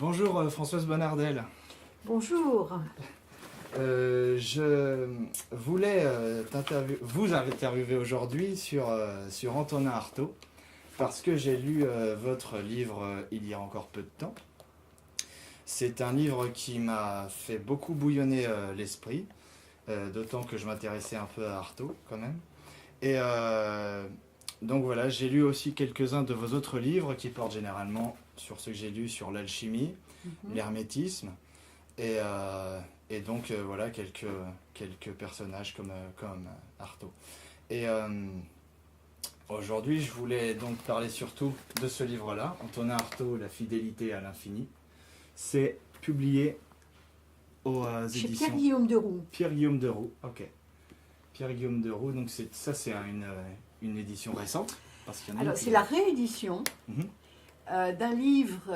Bonjour Françoise Bonnardel. Bonjour. Je voulais vous interviewer aujourd'hui sur Antonin Artaud parce que j'ai lu votre livre il y a encore peu de temps. C'est un livre qui m'a fait beaucoup bouillonner l'esprit, d'autant que je m'intéressais un peu à Artaud quand même. Et donc voilà, j'ai lu aussi quelques-uns de vos autres livres qui portent généralement sur ce que j'ai lu sur l'alchimie, l'hermétisme et donc voilà quelques personnages comme Artaud. Et aujourd'hui, je voulais donc parler surtout de ce livre-là, Antonin Artaud, La fidélité à l'infini. C'est publié aux Chez éditions Pierre-Guillaume Deroux. Pierre-Guillaume Deroux, ok. Pierre-Guillaume Deroux, donc c'est une édition récente parce qu'il y en a Alors, une c'est qui- la réédition Mhm. d'un livre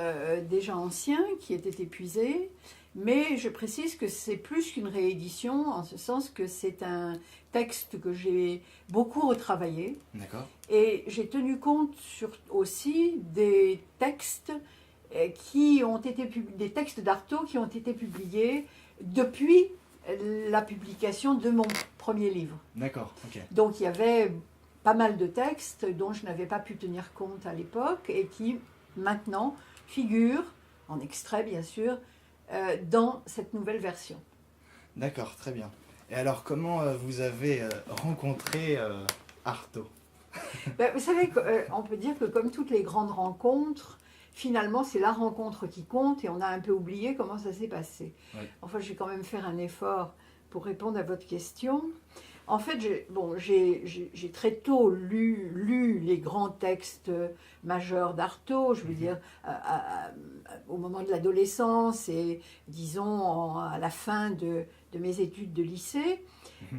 déjà ancien qui était épuisé, mais je précise que c'est plus qu'une réédition, en ce sens que c'est un texte que j'ai beaucoup retravaillé, D'accord. et j'ai tenu compte aussi des textes qui ont été des textes d'Artaud qui ont été publiés depuis la publication de mon premier livre. D'accord, ok. Donc il y avait pas mal de textes dont je n'avais pas pu tenir compte à l'époque et qui maintenant figurent, en extrait bien sûr, dans cette nouvelle version. D'accord, très bien. Et alors, comment vous avez rencontré Artaud? Ben, vous savez, on peut dire que comme toutes les grandes rencontres, finalement c'est la rencontre qui compte et on a un peu oublié comment ça s'est passé. Oui. Enfin, je vais quand même faire un effort pour répondre à votre question. En fait, j'ai très tôt lu les grands textes majeurs d'Artaud, je veux dire, au moment de l'adolescence et, disons, à la fin de mes études de lycée.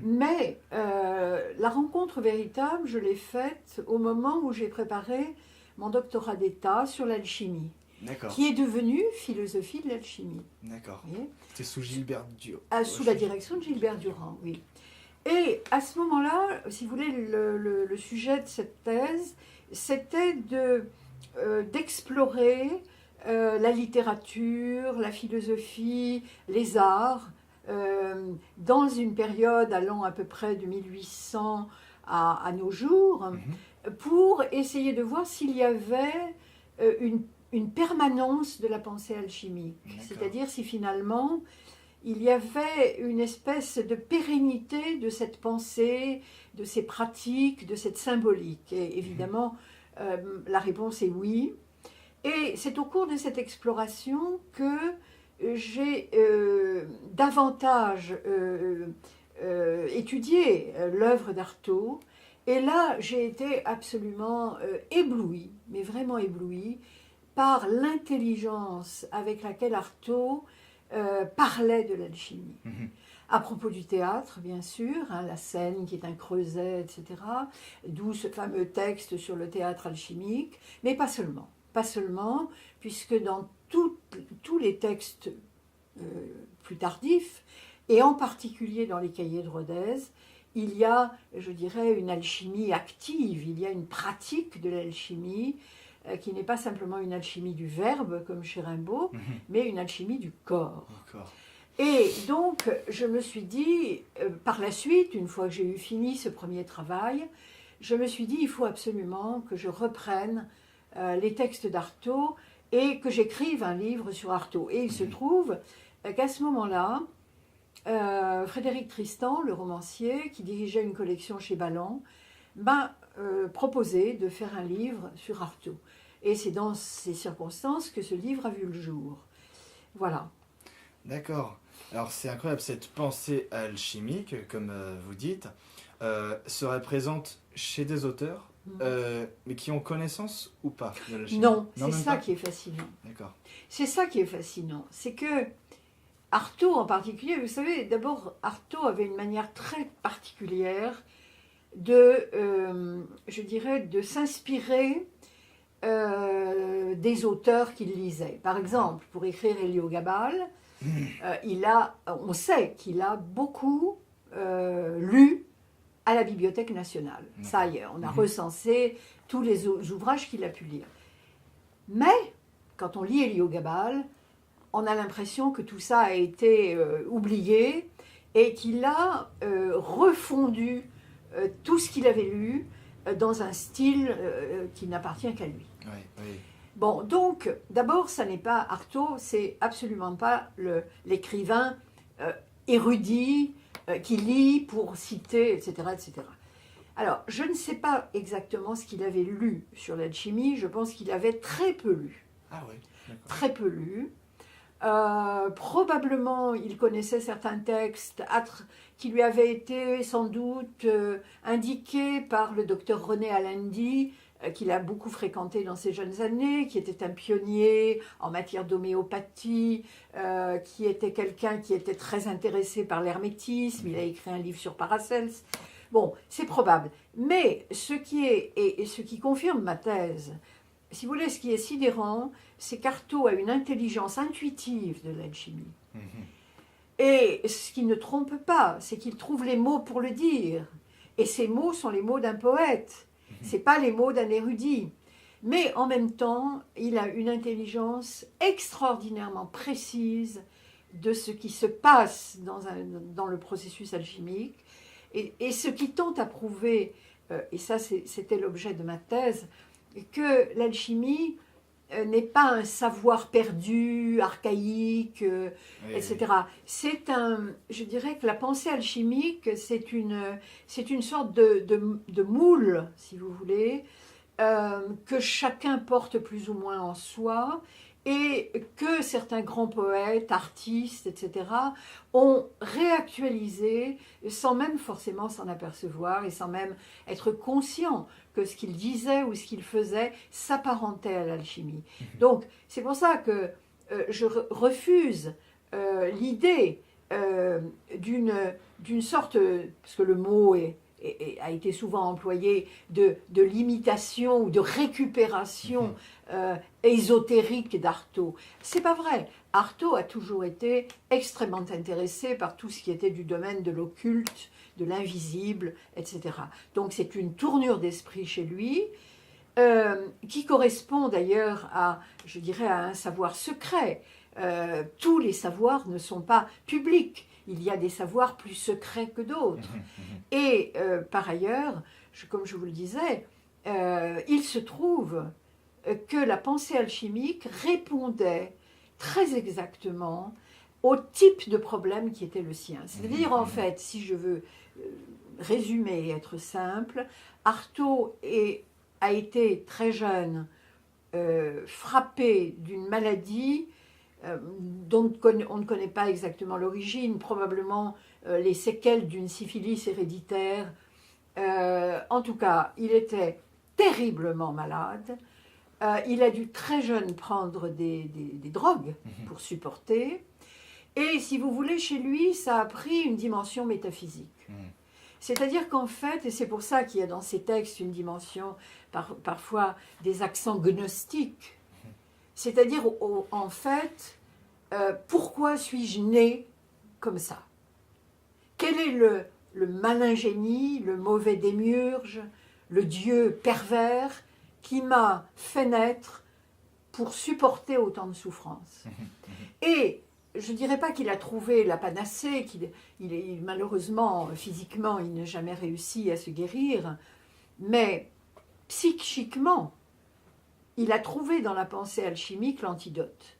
Mais la rencontre véritable, je l'ai faite au moment où j'ai préparé mon doctorat d'État sur l'alchimie, D'accord, qui est devenu philosophie de l'alchimie. d'accord. Vous voyez ? C'était sous Gilbert Durand. Sous la direction de Gilbert Durand, oui. Et à ce moment-là, si vous voulez, le sujet de cette thèse, c'était d'explorer la littérature, la philosophie, les arts, dans une période allant à peu près de 1800 à nos jours, pour essayer de voir s'il y avait une permanence de la pensée alchimique. D'accord. C'est-à-dire si finalement il y avait une espèce de pérennité de cette pensée, de ces pratiques, de cette symbolique. Et évidemment, la réponse est oui. Et c'est au cours de cette exploration que j'ai davantage étudié l'œuvre d'Artaud. Et là, j'ai été absolument éblouie, mais vraiment éblouie, par l'intelligence avec laquelle Artaud parlait de l'alchimie. À propos du théâtre, bien sûr, la scène qui est un creuset, etc., d'où ce fameux texte sur le théâtre alchimique, mais pas seulement. Pas seulement, puisque dans tous les textes plus tardifs, et en particulier dans les cahiers de Rodez, il y a, je dirais, une alchimie active, il y a une pratique de l'alchimie qui n'est pas simplement une alchimie du verbe, comme chez Rimbaud, mais une alchimie du corps. D'accord. Et donc, je me suis dit, par la suite, une fois que j'ai eu fini ce premier travail, je me suis dit, il faut absolument que je reprenne les textes d'Artaud et que j'écrive un livre sur Artaud. Et il se trouve qu'à ce moment-là, Frédéric Tristan, le romancier, qui dirigeait une collection chez Balland, m'a proposé de faire un livre sur Artaud. Et c'est dans ces circonstances que ce livre a vu le jour. Voilà. D'accord. Alors c'est incroyable, cette pensée alchimique, comme vous dites, serait présente chez des auteurs, mais qui ont connaissance ou pas de l'alchimie? Non, c'est même ça pas. qui est fascinant. D'accord. C'est ça qui est fascinant. C'est que Artaud en particulier, vous savez, d'abord, Artaud avait une manière très particulière je dirais, de s'inspirer des auteurs qu'il lisait. Par exemple, pour écrire Héliogabale, on sait qu'il a beaucoup lu à la Bibliothèque nationale. Ça y est, on a recensé tous les ouvrages qu'il a pu lire. Mais, quand on lit Héliogabale, on a l'impression que tout ça a été oublié et qu'il a refondu tout ce qu'il avait lu dans un style qui n'appartient qu'à lui. Oui, oui. Bon, donc, d'abord, ça n'est pas Artaud, c'est absolument pas l'écrivain érudit qui lit pour citer, etc., etc. Alors, je ne sais pas exactement ce qu'il avait lu sur l'alchimie, je pense qu'il avait très peu lu. Ah oui, d'accord. Très peu lu. Probablement, il connaissait certains textes qui lui avaient été sans doute indiqués par le docteur René Allendy, qu'il a beaucoup fréquenté dans ses jeunes années, qui était un pionnier en matière d'homéopathie, qui était quelqu'un qui était très intéressé par l'hermétisme. Il a écrit un livre sur Paracels. Bon, c'est probable. Mais ce qui confirme ma thèse, si vous voulez, ce qui est sidérant, c'est qu'Artaud a une intelligence intuitive de l'alchimie. Et ce qui ne trompe pas, c'est qu'il trouve les mots pour le dire. Et ces mots sont les mots d'un poète. Ce n'est pas les mots d'un érudit. Mais en même temps, il a une intelligence extraordinairement précise de ce qui se passe dans le processus alchimique. Et ce qui tente à prouver, et ça c'était l'objet de ma thèse, que l'alchimie n'est pas un savoir perdu, archaïque, Oui, etc. Je dirais que la pensée alchimique, c'est une sorte de moule, si vous voulez, que chacun porte plus ou moins en soi, et que certains grands poètes, artistes, etc., ont réactualisé sans même forcément s'en apercevoir et sans même être conscients que ce qu'ils disaient ou ce qu'ils faisaient s'apparentait à l'alchimie. Donc, c'est pour ça que je refuse l'idée d'une sorte, parce que le mot a été souvent employé, de l'imitation ou de récupération ésotérique d'Artaud. C'est pas vrai. Artaud a toujours été extrêmement intéressé par tout ce qui était du domaine de l'occulte, de l'invisible, etc. Donc c'est une tournure d'esprit chez lui, qui correspond d'ailleurs je dirais, à un savoir secret. Tous les savoirs ne sont pas publics. Il y a des savoirs plus secrets que d'autres. Et par ailleurs, comme je vous le disais, il se trouve que la pensée alchimique répondait très exactement au type de problème qui était le sien. C'est-à-dire, en fait, si je veux résumer et être simple, Artaud a été très jeune frappé d'une maladie dont on ne connaît pas exactement l'origine, probablement les séquelles d'une syphilis héréditaire. En tout cas, il était terriblement malade. Il a dû très jeune prendre des drogues pour supporter. Et si vous voulez, chez lui, ça a pris une dimension métaphysique. C'est-à-dire qu'en fait, et c'est pour ça qu'il y a dans ces textes une dimension, parfois des accents gnostiques, c'est-à-dire, en fait, pourquoi suis-je né comme ça? Quel est le malin génie, le mauvais démiurge, le dieu pervers qui m'a fait naître pour supporter autant de souffrances? Et je ne dirais pas qu'il a trouvé la panacée, malheureusement, physiquement, il n'a jamais réussi à se guérir, mais psychiquement, il a trouvé dans la pensée alchimique l'antidote.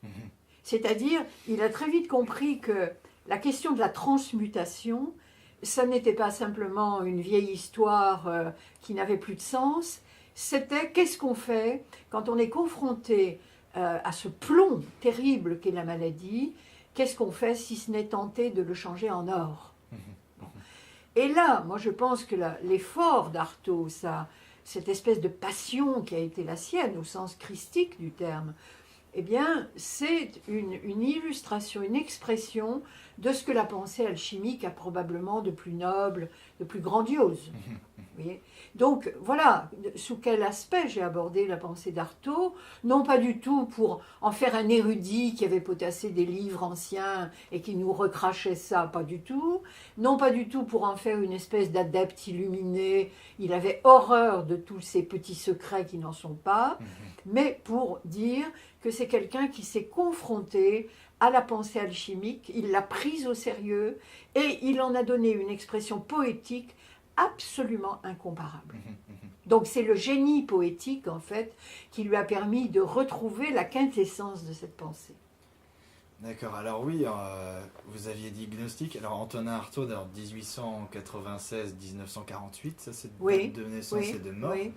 C'est-à-dire, il a très vite compris que la question de la transmutation, ça n'était pas simplement une vieille histoire qui n'avait plus de sens, c'était qu'est-ce qu'on fait quand on est confronté à ce plomb terrible qu'est la maladie, qu'est-ce qu'on fait si ce n'est tenter de le changer en or? Et là, moi je pense que l'effort d'Artaud, cette espèce de passion qui a été la sienne au sens christique du terme, eh bien, c'est une illustration, une expression de ce que la pensée alchimique a probablement de plus noble, de plus grandiose. Vous voyez. Donc voilà sous quel aspect j'ai abordé la pensée d'Artaud, non pas du tout pour en faire un érudit qui avait potassé des livres anciens et qui nous recrachait ça, pas du tout, non pas du tout pour en faire une espèce d'adepte illuminé, il avait horreur de tous ces petits secrets qui n'en sont pas, mais pour dire que c'est quelqu'un qui s'est confronté à la pensée alchimique, il l'a prise au sérieux et il en a donné une expression poétique absolument incomparable. Donc c'est le génie poétique, en fait, qui lui a permis de retrouver la quintessence de cette pensée. D'accord, alors oui, vous aviez dit gnostique. Alors Antonin Artaud, 1896-1948, ça c'est Oui, de naissance et de mort. oui.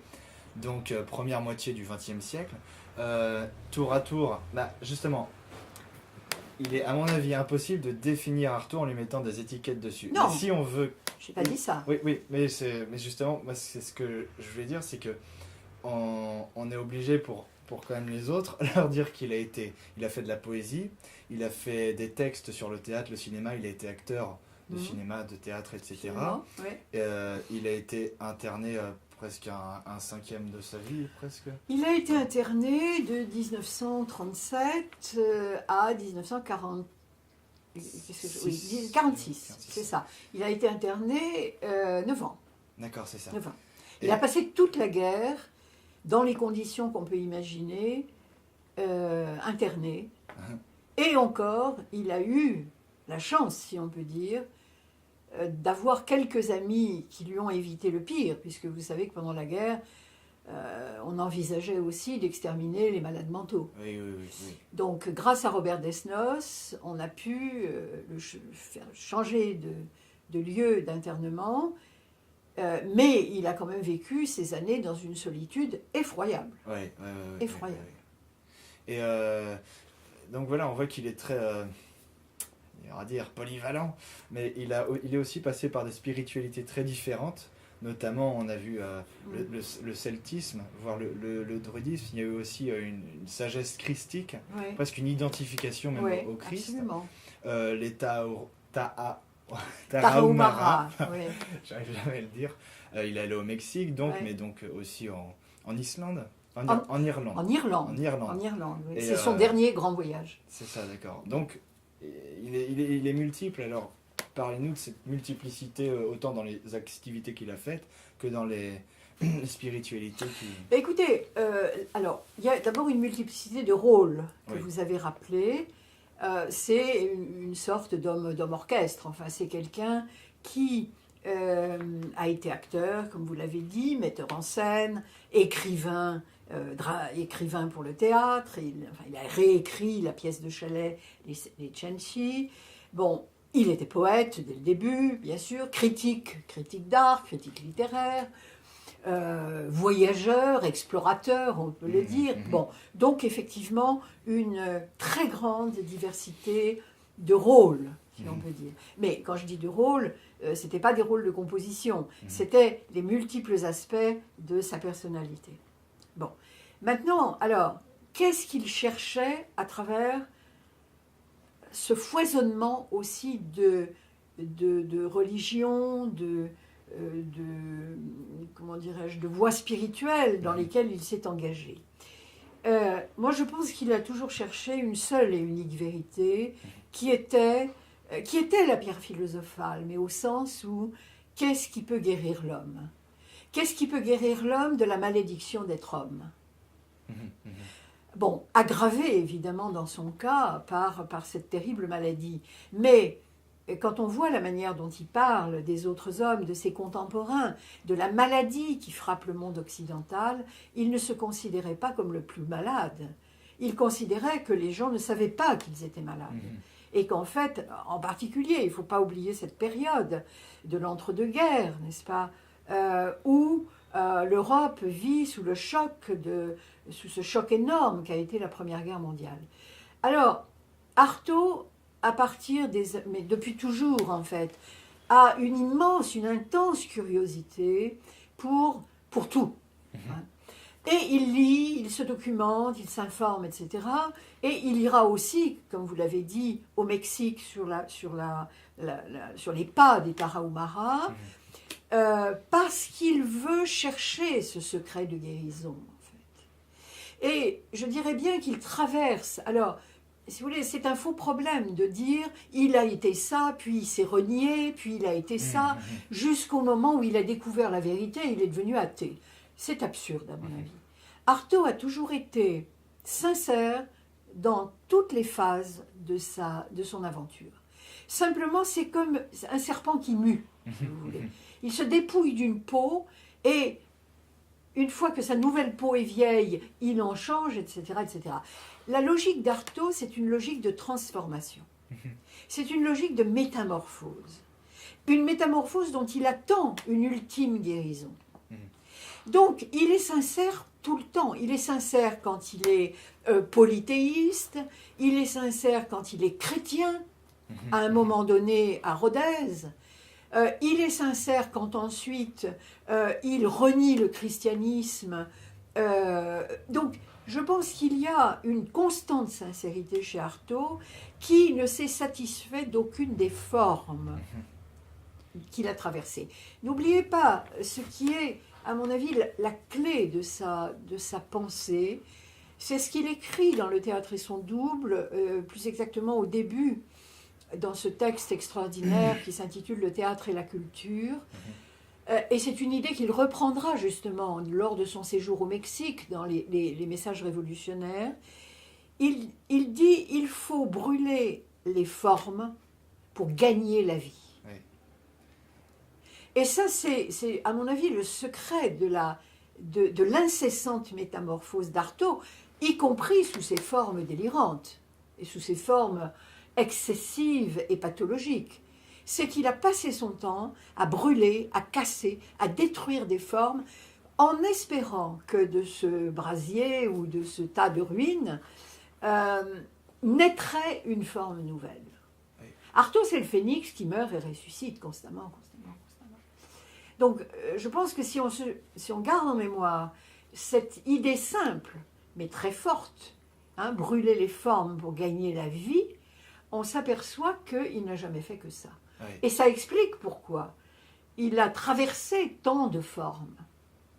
Donc première moitié du XXe siècle. Tour à tour, justement, il est à mon avis impossible de définir Artaud en lui mettant des étiquettes dessus. Non. Mais si on veut... J'ai pas dit ça. Oui, mais justement, moi, c'est ce que je voulais dire, c'est que on est obligé pour quand même les autres, leur dire qu'il il a fait de la poésie, il a fait des textes sur le théâtre, le cinéma, il a été acteur de cinéma, de théâtre, etc. Ouais. Il a été interné presque un cinquième de sa vie, presque. Il a été interné de 1937 à 1940. Oui, 46, c'est ça. Il a été interné 9 ans. D'accord, c'est ça. 9 ans. Il a passé toute la guerre dans les conditions qu'on peut imaginer, interné. Et encore, il a eu la chance, si on peut dire, d'avoir quelques amis qui lui ont évité le pire, puisque vous savez que pendant la guerre, on envisageait aussi d'exterminer les malades mentaux. Oui. Donc, grâce à Robert Desnos, on a pu le faire changer de lieu d'internement, mais il a quand même vécu ces années dans une solitude effroyable. Effroyable. Et donc voilà, on voit qu'il est très, on va dire, polyvalent, mais il est aussi passé par des spiritualités très différentes. Notamment, on a vu le celtisme, voire le druidisme. Il y a eu aussi une sagesse christique, presque une identification même au Christ. Absolument. Les Tarahumara. J'arrive jamais à le dire. Il est allé au Mexique, donc, mais donc aussi en Islande. En Irlande. En Irlande. En Irlande. En Irlande, oui. Et C'est son dernier grand voyage. C'est ça, d'accord. Donc, il est multiple. Alors, parlez-nous de cette multiplicité, autant dans les activités qu'il a faites que dans les spiritualités qui... Écoutez, alors, il y a d'abord une multiplicité de rôles que vous avez rappelés. C'est une sorte d'homme orchestre. Enfin, c'est quelqu'un qui a été acteur, comme vous l'avez dit, metteur en scène, écrivain pour le théâtre. Il a réécrit la pièce de Chalet, les Cenci. Bon, il était poète dès le début, bien sûr, critique d'art, critique littéraire, voyageur, explorateur, on peut le dire. Bon, donc effectivement, une très grande diversité de rôles, si on peut dire. Mais quand je dis de rôles, c'était pas des rôles de composition, c'était les multiples aspects de sa personnalité. Bon, maintenant, alors, qu'est-ce qu'il cherchait à travers ce foisonnement aussi de religion, comment dirais-je, de voies spirituelles dans lesquelles il s'est engagé. Moi, je pense qu'il a toujours cherché une seule et unique vérité, qui était la pierre philosophale, mais au sens où qu'est-ce qui peut guérir l'homme ? Qu'est-ce qui peut guérir l'homme de la malédiction d'être homme ? Bon, aggravé évidemment dans son cas par cette terrible maladie, mais quand on voit la manière dont il parle des autres hommes, de ses contemporains, de la maladie qui frappe le monde occidental, il ne se considérait pas comme le plus malade. Il considérait que les gens ne savaient pas qu'ils étaient malades. Et qu'en fait, en particulier, il ne faut pas oublier cette période de l'entre-deux-guerres, n'est-ce pas, où l'Europe vit sous ce choc énorme qu'a été la Première Guerre mondiale. Alors, Artaud, mais depuis toujours en fait, a une intense curiosité pour tout. Et il lit, il se documente, il s'informe, etc. Et il ira aussi, comme vous l'avez dit, au Mexique sur les pas des Tarahumara. parce qu'il veut chercher ce secret de guérison, en fait. Et je dirais bien qu'il traverse. Alors, si vous voulez, c'est un faux problème de dire il a été ça, puis il s'est renié, puis il a été ça, jusqu'au moment où il a découvert la vérité, il est devenu athée. C'est absurde, à mon avis. Artaud a toujours été sincère dans toutes les phases de son aventure. Simplement, c'est comme un serpent qui mue, si vous voulez. Il se dépouille d'une peau et une fois que sa nouvelle peau est vieille, il en change, etc., etc. La logique d'Artaud, c'est une logique de transformation. C'est une logique de métamorphose. Une métamorphose dont il attend une ultime guérison. Donc, il est sincère tout le temps. Il est sincère quand il est polythéiste, il est sincère quand il est chrétien, à un moment donné à Rodez. Il est sincère quand ensuite il renie le christianisme. Donc, je pense qu'il y a une constante sincérité chez Artaud qui ne s'est satisfait d'aucune des formes qu'il a traversées. N'oubliez pas ce qui est, à mon avis, la clé de sa pensée. C'est ce qu'il écrit dans Le théâtre et son double, plus exactement au début, dans ce texte extraordinaire qui s'intitule Le théâtre et la culture. Et c'est une idée qu'il reprendra justement lors de son séjour au Mexique, dans les messages révolutionnaires. Il dit il faut brûler les formes pour gagner la vie. Oui. Et ça, c'est, à mon avis, le secret de l'incessante métamorphose d'Artaud, y compris sous ses formes délirantes et sous ses formes excessive et pathologique, c'est qu'il a passé son temps à brûler, à casser, à détruire des formes, en espérant que de ce brasier ou de ce tas de ruines naîtrait une forme nouvelle. Oui. Artaud, c'est le phénix qui meurt et ressuscite constamment. Donc, je pense que si on garde en mémoire cette idée simple, mais très forte, brûler les formes pour gagner la vie, on s'aperçoit qu'il n'a jamais fait que ça. Oui. Et ça explique pourquoi il a traversé tant de formes.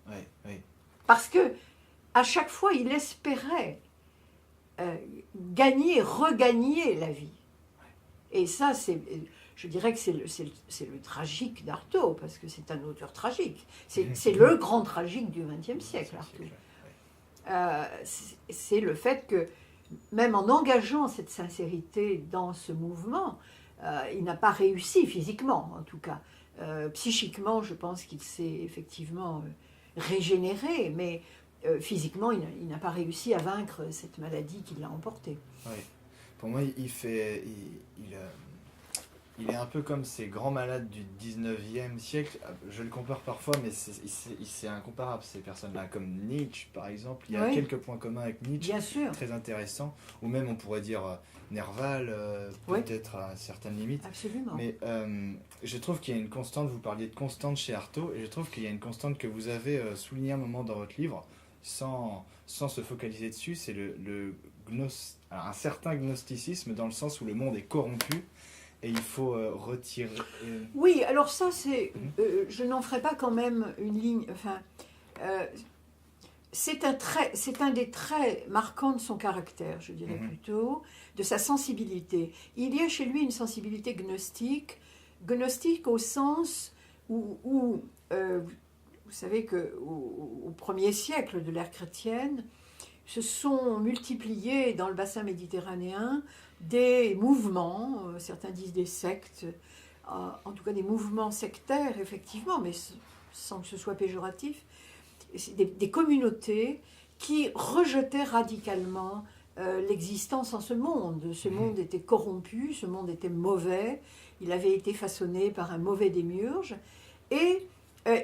Oui, oui. Parce que à chaque fois, il espérait regagner la vie. Et ça, je dirais que c'est le tragique d'Artaud, parce que c'est un auteur tragique. C'est le grand tragique du XXe siècle, Artaud. C'est le fait que même en engageant cette sincérité dans ce mouvement, il n'a pas réussi physiquement, en tout cas. Psychiquement, je pense qu'il s'est effectivement régénéré, mais physiquement, il n'a pas réussi à vaincre cette maladie qui l'a emporté. Oui. Pour moi, il est un peu comme ces grands malades du 19e siècle. Je le compare parfois, mais c'est incomparable, ces personnes-là. Comme Nietzsche, par exemple. Il y a quelques points communs avec Nietzsche, très intéressants. Ou même, on pourrait dire Nerval, peut-être à certaines limites. Absolument. Mais je trouve qu'il y a une constante, vous parliez de constante chez Artaud, et je trouve qu'il y a une constante que vous avez soulignée un moment dans votre livre, sans se focaliser dessus, c'est un certain gnosticisme, dans le sens où le monde est corrompu, et il faut retirer... Oui, alors ça, je n'en ferai pas quand même une ligne... Enfin, c'est un des traits marquants de son caractère, je dirais plutôt, de sa sensibilité. Il y a chez lui une sensibilité gnostique au sens où vous savez qu'au 1er siècle de l'ère chrétienne, se sont multipliés dans le bassin méditerranéen des mouvements, certains disent des sectes, en tout cas des mouvements sectaires, effectivement, mais sans que ce soit péjoratif, des communautés qui rejetaient radicalement l'existence en ce monde. Ce monde était corrompu, ce monde était mauvais, il avait été façonné par un mauvais démiurge, et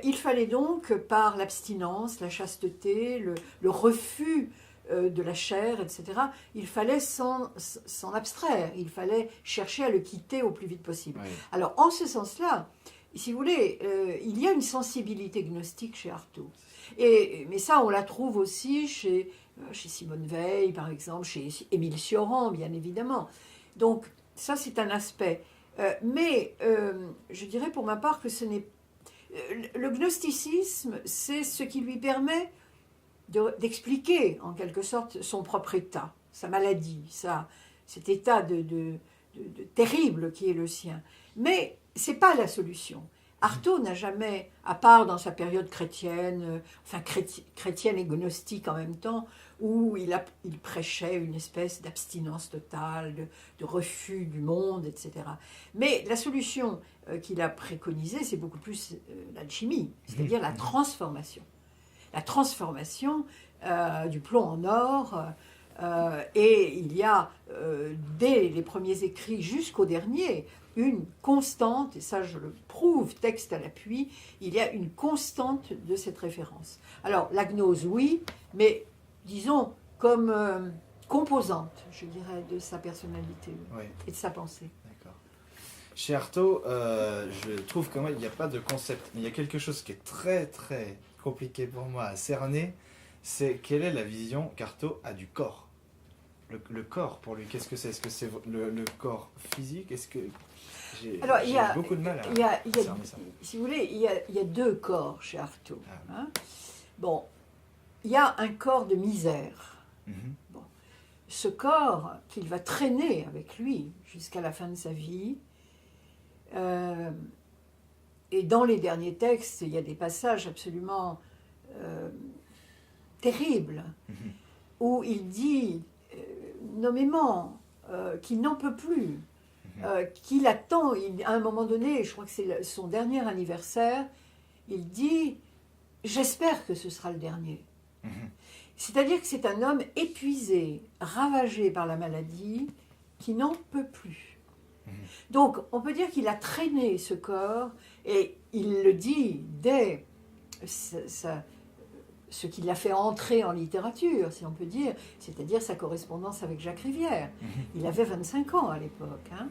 il fallait donc, par l'abstinence, la chasteté, le refus de la chair, etc., il fallait s'en abstraire, il fallait chercher à le quitter au plus vite possible. Oui. Alors, en ce sens-là, si vous voulez, il y a une sensibilité gnostique chez Artaud. Mais ça, on la trouve aussi chez Simone Weil, par exemple, chez Émile Cioran, bien évidemment. Donc, ça, c'est un aspect. Mais je dirais pour ma part que ce n'est Le gnosticisme, c'est ce qui lui permet d'expliquer en quelque sorte son propre état, sa maladie, cet état de terrible qui est le sien. Mais ce n'est pas la solution. Artaud n'a jamais, à part dans sa période chrétienne, chrétienne et gnostique en même temps, où il prêchait une espèce d'abstinence totale, de refus du monde, etc. Mais la solution qu'il a préconisée, c'est beaucoup plus l'alchimie, c'est-à-dire la transformation. La transformation du plomb en or, et il y a, dès les premiers écrits jusqu'au dernier, une constante, et ça je le prouve, texte à l'appui, il y a une constante de cette référence. Alors, la gnose, oui, mais disons comme composante, je dirais, de sa personnalité et de sa pensée. D'accord. Chez Artaud, je trouve quand même qu'il n'y a pas de concept, mais il y a quelque chose qui est très très compliqué pour moi à cerner, c'est quelle est la vision qu'Artaud a du corps. Le corps, pour lui, qu'est-ce que c'est? Est-ce que c'est le corps physique? Est-ce que j'ai beaucoup de mal à cerner ça. Si vous voulez, il y a deux corps chez Artaud. Hein. Bon, il y a un corps de misère. Bon. Ce corps qu'il va traîner avec lui jusqu'à la fin de sa vie. Et dans les derniers textes, il y a des passages absolument terribles où il dit nommément qu'il n'en peut plus, qu'il attend, à un moment donné, je crois que c'est son dernier anniversaire, il dit « j'espère que ce sera le dernier ». C'est-à-dire que c'est un homme épuisé, ravagé par la maladie, qui n'en peut plus. Donc, on peut dire qu'il a traîné ce corps, et il le dit dès ce qui l'a fait entrer en littérature, si on peut dire, c'est-à-dire sa correspondance avec Jacques Rivière. Il avait 25 ans à l'époque. Hein.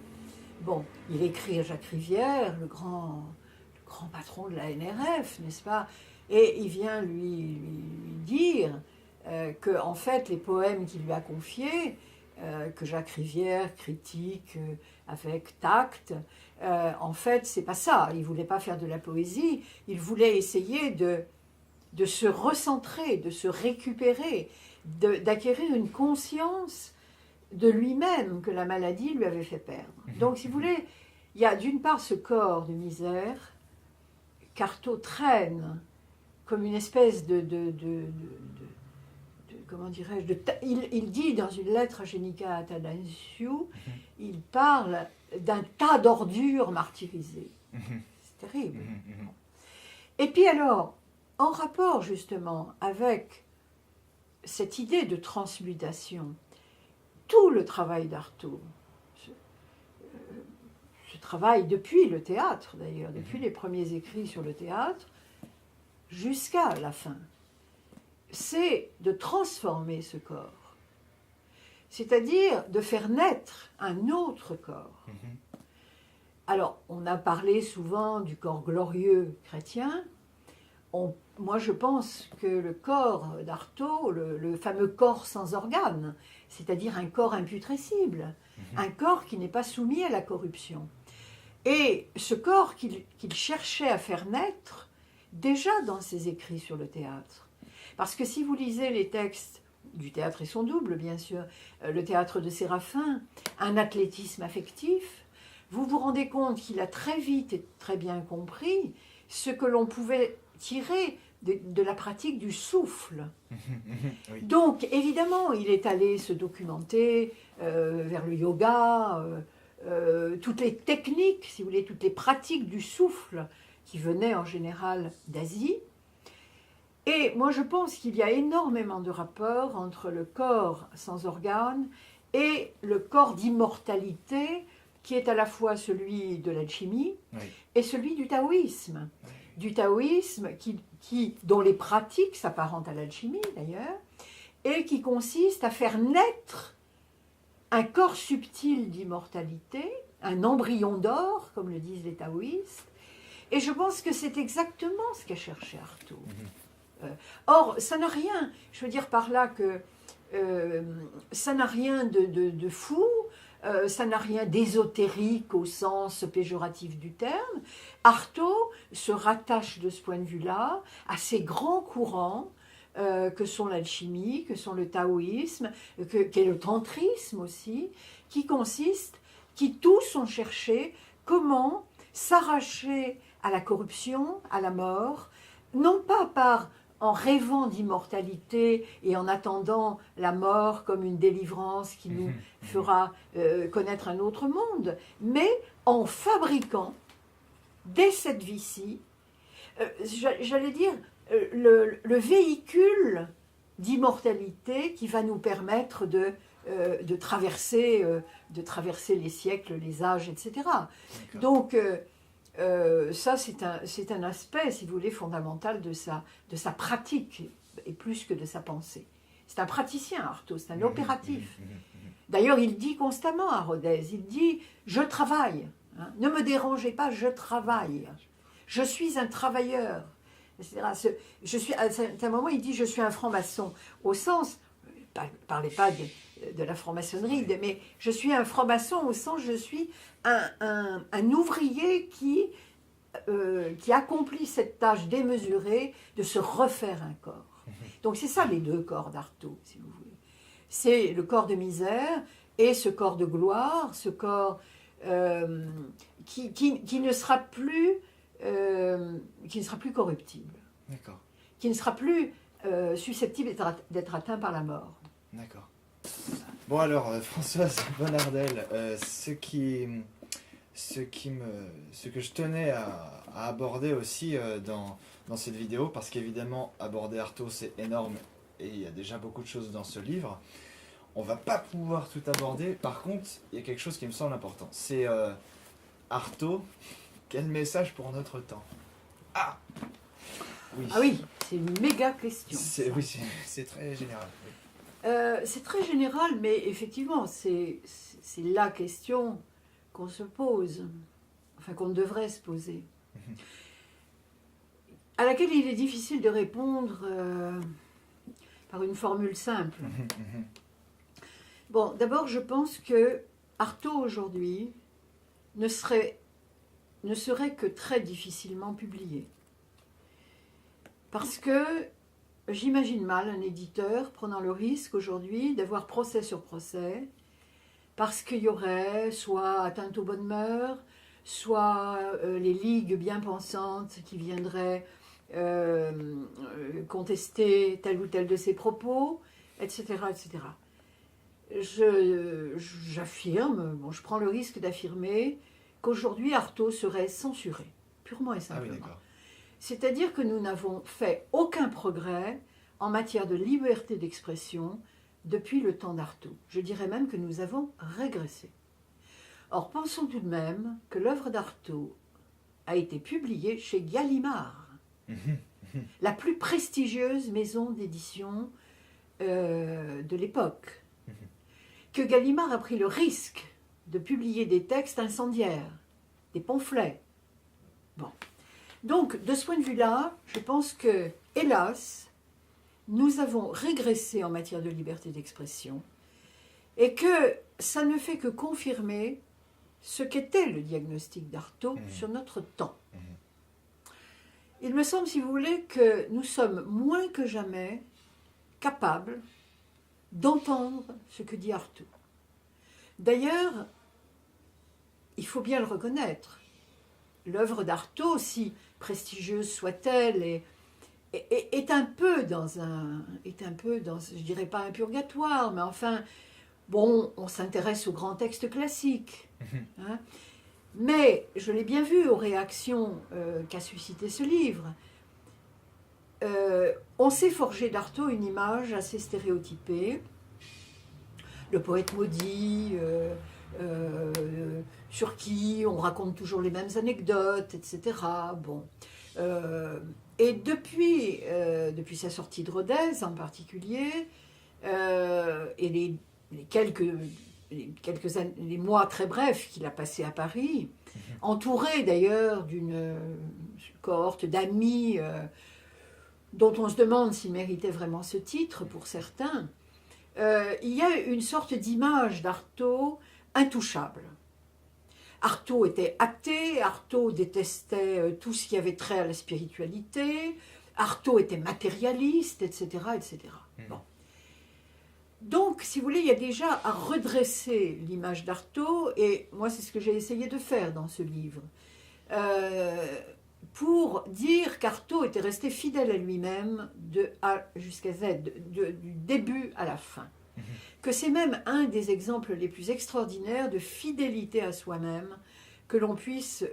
Bon, il écrit à Jacques Rivière, le grand patron de la NRF, n'est-ce pas? Et il vient lui dire que, en fait, les poèmes qu'il lui a confiés, que Jacques Rivière critique avec tact, en fait, c'est pas ça. Il voulait pas faire de la poésie, il voulait essayer de se recentrer, de se récupérer, d'acquérir une conscience de lui-même que la maladie lui avait fait perdre. Donc, si vous voulez, il y a d'une part ce corps de misère qu'Artaud traîne comme une espèce comment dirais-je, il dit dans une lettre à Génica Athanasiou, il parle d'un tas d'ordures martyrisées. C'est terrible. Et puis alors, en rapport justement avec cette idée de transmutation, tout le travail d'Artaud, ce travail depuis le théâtre d'ailleurs, depuis les premiers écrits sur le théâtre, jusqu'à la fin, c'est de transformer ce corps, c'est-à-dire de faire naître un autre corps. Alors, on a parlé souvent du corps glorieux chrétien. Moi, je pense que le corps d'Artaud, le fameux corps sans organes, c'est-à-dire un corps imputrescible, un corps qui n'est pas soumis à la corruption. Et ce corps qu'il cherchait à faire naître, déjà dans ses écrits sur le théâtre. Parce que si vous lisez les textes du théâtre et son double, bien sûr, le théâtre de Séraphin, un athlétisme affectif, vous vous rendez compte qu'il a très vite et très bien compris ce que l'on pouvait tirer de la pratique du souffle. Oui. Donc, évidemment, il est allé se documenter vers le yoga, toutes les techniques, si vous voulez, toutes les pratiques du souffle qui venaient en général d'Asie. Et moi, je pense qu'il y a énormément de rapports entre le corps sans organes et le corps d'immortalité qui est à la fois celui de l'alchimie et celui du taoïsme. Du taoïsme dont les pratiques s'apparentent à l'alchimie d'ailleurs, et qui consiste à faire naître un corps subtil d'immortalité, un embryon d'or, comme le disent les taoïstes. Et je pense que c'est exactement ce qu'a cherché Artaud. Or, ça n'a rien, je veux dire par là que ça n'a rien de fou, ça n'a rien d'ésotérique au sens péjoratif du terme. Artaud se rattache de ce point de vue-là à ces grands courants que sont l'alchimie, que sont le taoïsme, qu'est le tantrisme aussi, qui tous ont cherché comment s'arracher à la corruption, à la mort, non pas en rêvant d'immortalité et en attendant la mort comme une délivrance qui nous fera connaître un autre monde, mais en fabriquant, dès cette vie-ci, j'allais dire, le véhicule d'immortalité qui va nous permettre de traverser les siècles, les âges, etc. Donc, ça, c'est un aspect, si vous voulez, fondamental de sa pratique, et plus que de sa pensée. C'est un praticien, Artaud, c'est un opératif. D'ailleurs, il dit constamment à Rodez, il dit « je travaille hein, ». Ne me dérangez pas, je travaille. Je suis un travailleur. À un certain moment, il dit « je suis un franc-maçon ». Au sens, ne parlez pas de la franc-maçonnerie, mais je suis un franc-maçon au sens je suis un ouvrier qui accomplit cette tâche démesurée de se refaire un corps. Donc c'est ça les deux corps d'Artaud, si vous voulez. C'est le corps de misère et ce corps de gloire, ce corps qui ne sera plus corruptible. D'accord. Qui ne sera plus susceptible d'être atteint par la mort. D'accord. Bon alors, Françoise Bonnardel, ce que je tenais à aborder aussi dans cette vidéo, parce qu'évidemment, aborder Artaud, c'est énorme, et il y a déjà beaucoup de choses dans ce livre. On va pas pouvoir tout aborder. Par contre, il y a quelque chose qui me semble important. C'est Artaud, quel message pour notre temps? Ah oui. Ah oui, c'est une méga question. Oui, c'est très général. Oui. C'est très général, mais effectivement, c'est la question qu'on se pose, enfin qu'on devrait se poser, à laquelle il est difficile de répondre par une formule simple. Bon, d'abord, je pense que Artaud aujourd'hui ne serait que très difficilement publié. Parce que j'imagine mal un éditeur prenant le risque aujourd'hui d'avoir procès sur procès, parce qu'il y aurait soit atteinte aux bonnes mœurs, soit les ligues bien pensantes qui viendraient contester tel ou tel de ses propos, etc. etc. J'affirme, je prends le risque d'affirmer qu'aujourd'hui Artaud serait censuré, purement et simplement. Ah oui, d'accord. C'est-à-dire que nous n'avons fait aucun progrès en matière de liberté d'expression depuis le temps d'Artaud. Je dirais même que nous avons régressé. Or, pensons tout de même que l'œuvre d'Artaud a été publiée chez Gallimard, la plus prestigieuse maison d'édition de l'époque. Que Gallimard a pris le risque de publier des textes incendiaires, des pamphlets. Bon. Donc, de ce point de vue-là, je pense que, hélas, nous avons régressé en matière de liberté d'expression et que ça ne fait que confirmer ce qu'était le diagnostic d'Artaud sur notre temps. Il me semble, si vous voulez, que nous sommes moins que jamais capables d'entendre ce que dit Artaud. D'ailleurs, il faut bien le reconnaître, l'œuvre d'Artaud, aussi prestigieuse soit-elle, est un peu dans, je dirais pas un purgatoire, mais enfin, bon, on s'intéresse aux grands textes classiques. Hein, mais, je l'ai bien vu aux réactions qu'a suscité ce livre, on s'est forgé d'Artaud une image assez stéréotypée, le poète maudit, sur qui on raconte toujours les mêmes anecdotes, etc. Bon. Et depuis sa sortie de Rodez en particulier, et les mois très brefs qu'il a passés à Paris, entouré d'ailleurs d'une cohorte d'amis dont on se demande s'il méritait vraiment ce titre pour certains, il y a une sorte d'image d'Artaud intouchable. Artaud était athée, Artaud détestait tout ce qui avait trait à la spiritualité, Artaud était matérialiste, etc. etc. Bon. Donc, si vous voulez, il y a déjà à redresser l'image d'Artaud, et moi, c'est ce que j'ai essayé de faire dans ce livre, pour dire qu'Artaud était resté fidèle à lui-même de A jusqu'à Z, du début à la fin. Que c'est même un des exemples les plus extraordinaires de fidélité à soi-même que l'on puisse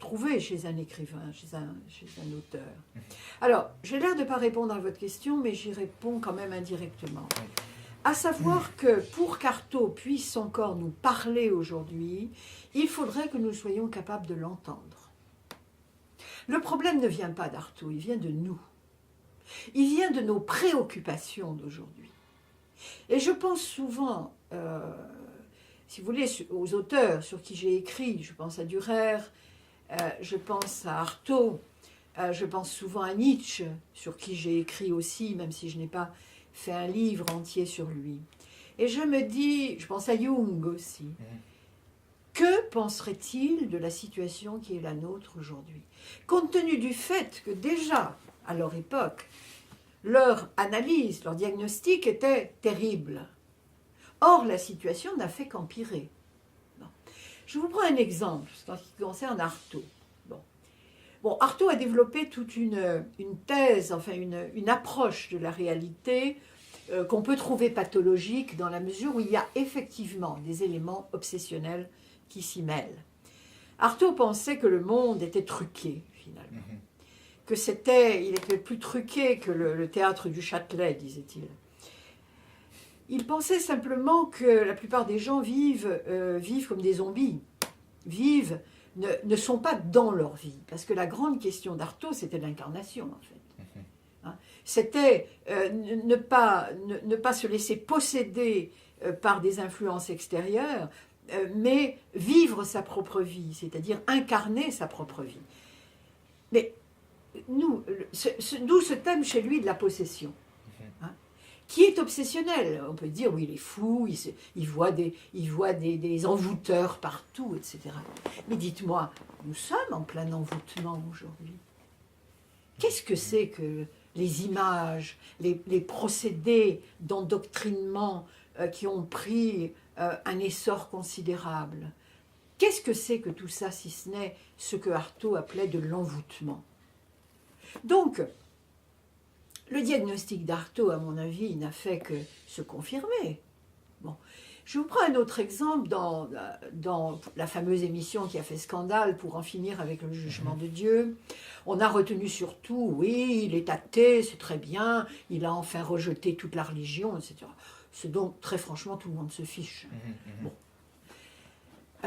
trouver chez un écrivain, chez un auteur. Alors, j'ai l'air de ne pas répondre à votre question, mais j'y réponds quand même indirectement. À savoir que pour qu'Artaud puisse encore nous parler aujourd'hui, il faudrait que nous soyons capables de l'entendre. Le problème ne vient pas d'Artaud, il vient de nous. Il vient de nos préoccupations d'aujourd'hui. Et je pense souvent, si vous voulez, aux auteurs sur qui j'ai écrit. Je pense à Dürer, je pense à Artaud, je pense souvent à Nietzsche, sur qui j'ai écrit aussi, même si je n'ai pas fait un livre entier sur lui. Et je me dis, je pense à Jung aussi, que penserait-il de la situation qui est la nôtre aujourd'hui? Compte tenu du fait que déjà, à leur époque, leur analyse, leur diagnostic était terrible. Or, la situation n'a fait qu'empirer. Bon. Je vous prends un exemple en ce qui concerne Artaud. Bon, Artaud a développé toute une thèse, enfin une approche de la réalité qu'on peut trouver pathologique dans la mesure où il y a effectivement des éléments obsessionnels qui s'y mêlent. Artaud pensait que le monde était truqué, finalement. Que il était plus truqué que le théâtre du Châtelet, disait-il. Il pensait simplement que la plupart des gens vivent comme des zombies, ne sont pas dans leur vie. Parce que la grande question d'Artaud, c'était l'incarnation, en fait. Hein? C'était ne pas se laisser posséder par des influences extérieures, mais vivre sa propre vie, c'est-à-dire incarner sa propre vie. Mais d'où ce thème chez lui de la possession, hein, qui est obsessionnel. On peut dire, oui, il est fou, il voit des envoûteurs partout, etc. Mais dites-moi, nous sommes en plein envoûtement aujourd'hui. Qu'est-ce que c'est que les images, les procédés d'endoctrinement qui ont pris un essor considérable? Qu'est-ce que c'est que tout ça, si ce n'est ce que Artaud appelait de l'envoûtement? Donc, le diagnostic d'Artaud, à mon avis, n'a fait que se confirmer. Bon. Je vous prends un autre exemple dans la fameuse émission qui a fait scandale pour en finir avec le jugement de Dieu. On a retenu surtout, oui, il est athée, c'est très bien, il a enfin rejeté toute la religion, etc. Ce dont, très franchement, tout le monde se fiche. Bon.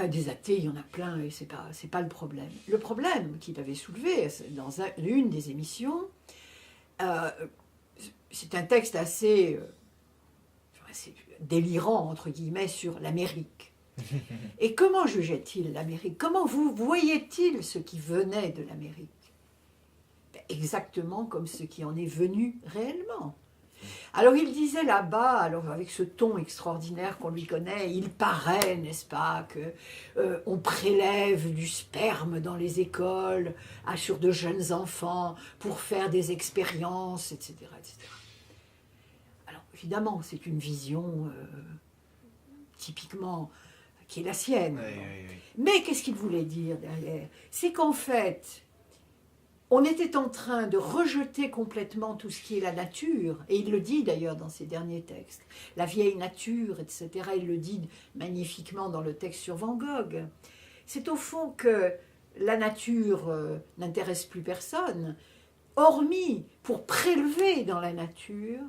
Des athées, il y en a plein, et c'est pas le problème. Le problème qu'il avait soulevé dans une des émissions, c'est un texte assez délirant, entre guillemets, sur l'Amérique. Et comment jugeait-il l'Amérique? Comment voyait-il ce qui venait de l'Amérique? Exactement comme ce qui en est venu réellement. Alors il disait là-bas, alors avec ce ton extraordinaire qu'on lui connaît, il paraît, n'est-ce pas, qu'on prélève du sperme dans les écoles sur de jeunes enfants pour faire des expériences, etc., etc. Alors évidemment, c'est une vision typiquement qui est la sienne. Oui. Mais qu'est-ce qu'il voulait dire derrière? C'est qu'en fait, on était en train de rejeter complètement tout ce qui est la nature, et il le dit d'ailleurs dans ses derniers textes, la vieille nature, etc. Il le dit magnifiquement dans le texte sur Van Gogh. C'est au fond que la nature n'intéresse plus personne, hormis pour prélever dans la nature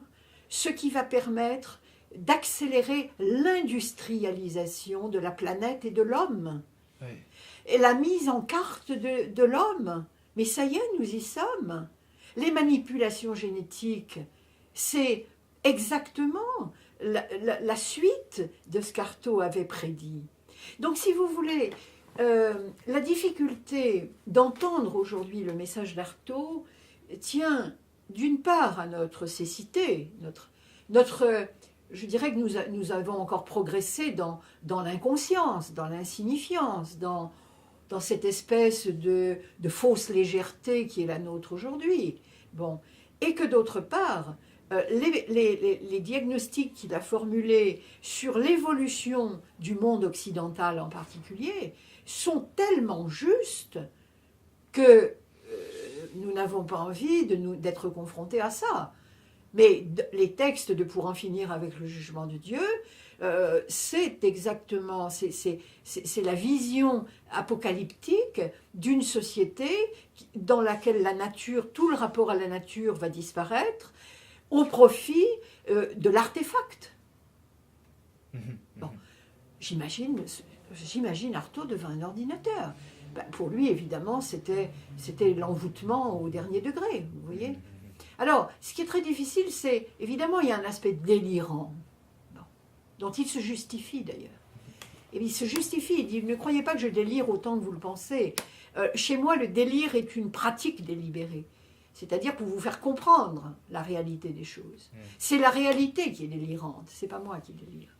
ce qui va permettre d'accélérer l'industrialisation de la planète et de l'homme. Oui. Et la mise en carte de l'homme. Mais ça y est, nous y sommes. Les manipulations génétiques, c'est exactement la suite de ce qu'Artaud avait prédit. Donc, si vous voulez, la difficulté d'entendre aujourd'hui le message d'Artaud tient d'une part à notre cécité, notre je dirais que nous avons encore progressé dans l'inconscience, dans l'insignifiance, dans cette espèce de fausse légèreté qui est la nôtre aujourd'hui. Bon. Et que d'autre part, les diagnostics qu'il a formulés sur l'évolution du monde occidental en particulier sont tellement justes que nous n'avons pas envie d'être confrontés à ça. Mais les textes de Pour en finir avec le jugement de Dieu, c'est exactement, c'est la vision apocalyptique d'une société dans laquelle la nature, tout le rapport à la nature va disparaître au profit de l'artefact. Bon, j'imagine Artaud devant un ordinateur. Ben, pour lui, évidemment, c'était l'envoûtement au dernier degré, vous voyez. Alors, ce qui est très difficile, c'est, évidemment, il y a un aspect délirant, dont il se justifie d'ailleurs. Et il se justifie, il dit, ne croyez pas que je délire autant que vous le pensez. Chez moi, le délire est une pratique délibérée. C'est-à-dire pour vous faire comprendre la réalité des choses. C'est la réalité qui est délirante, c'est pas moi qui délire.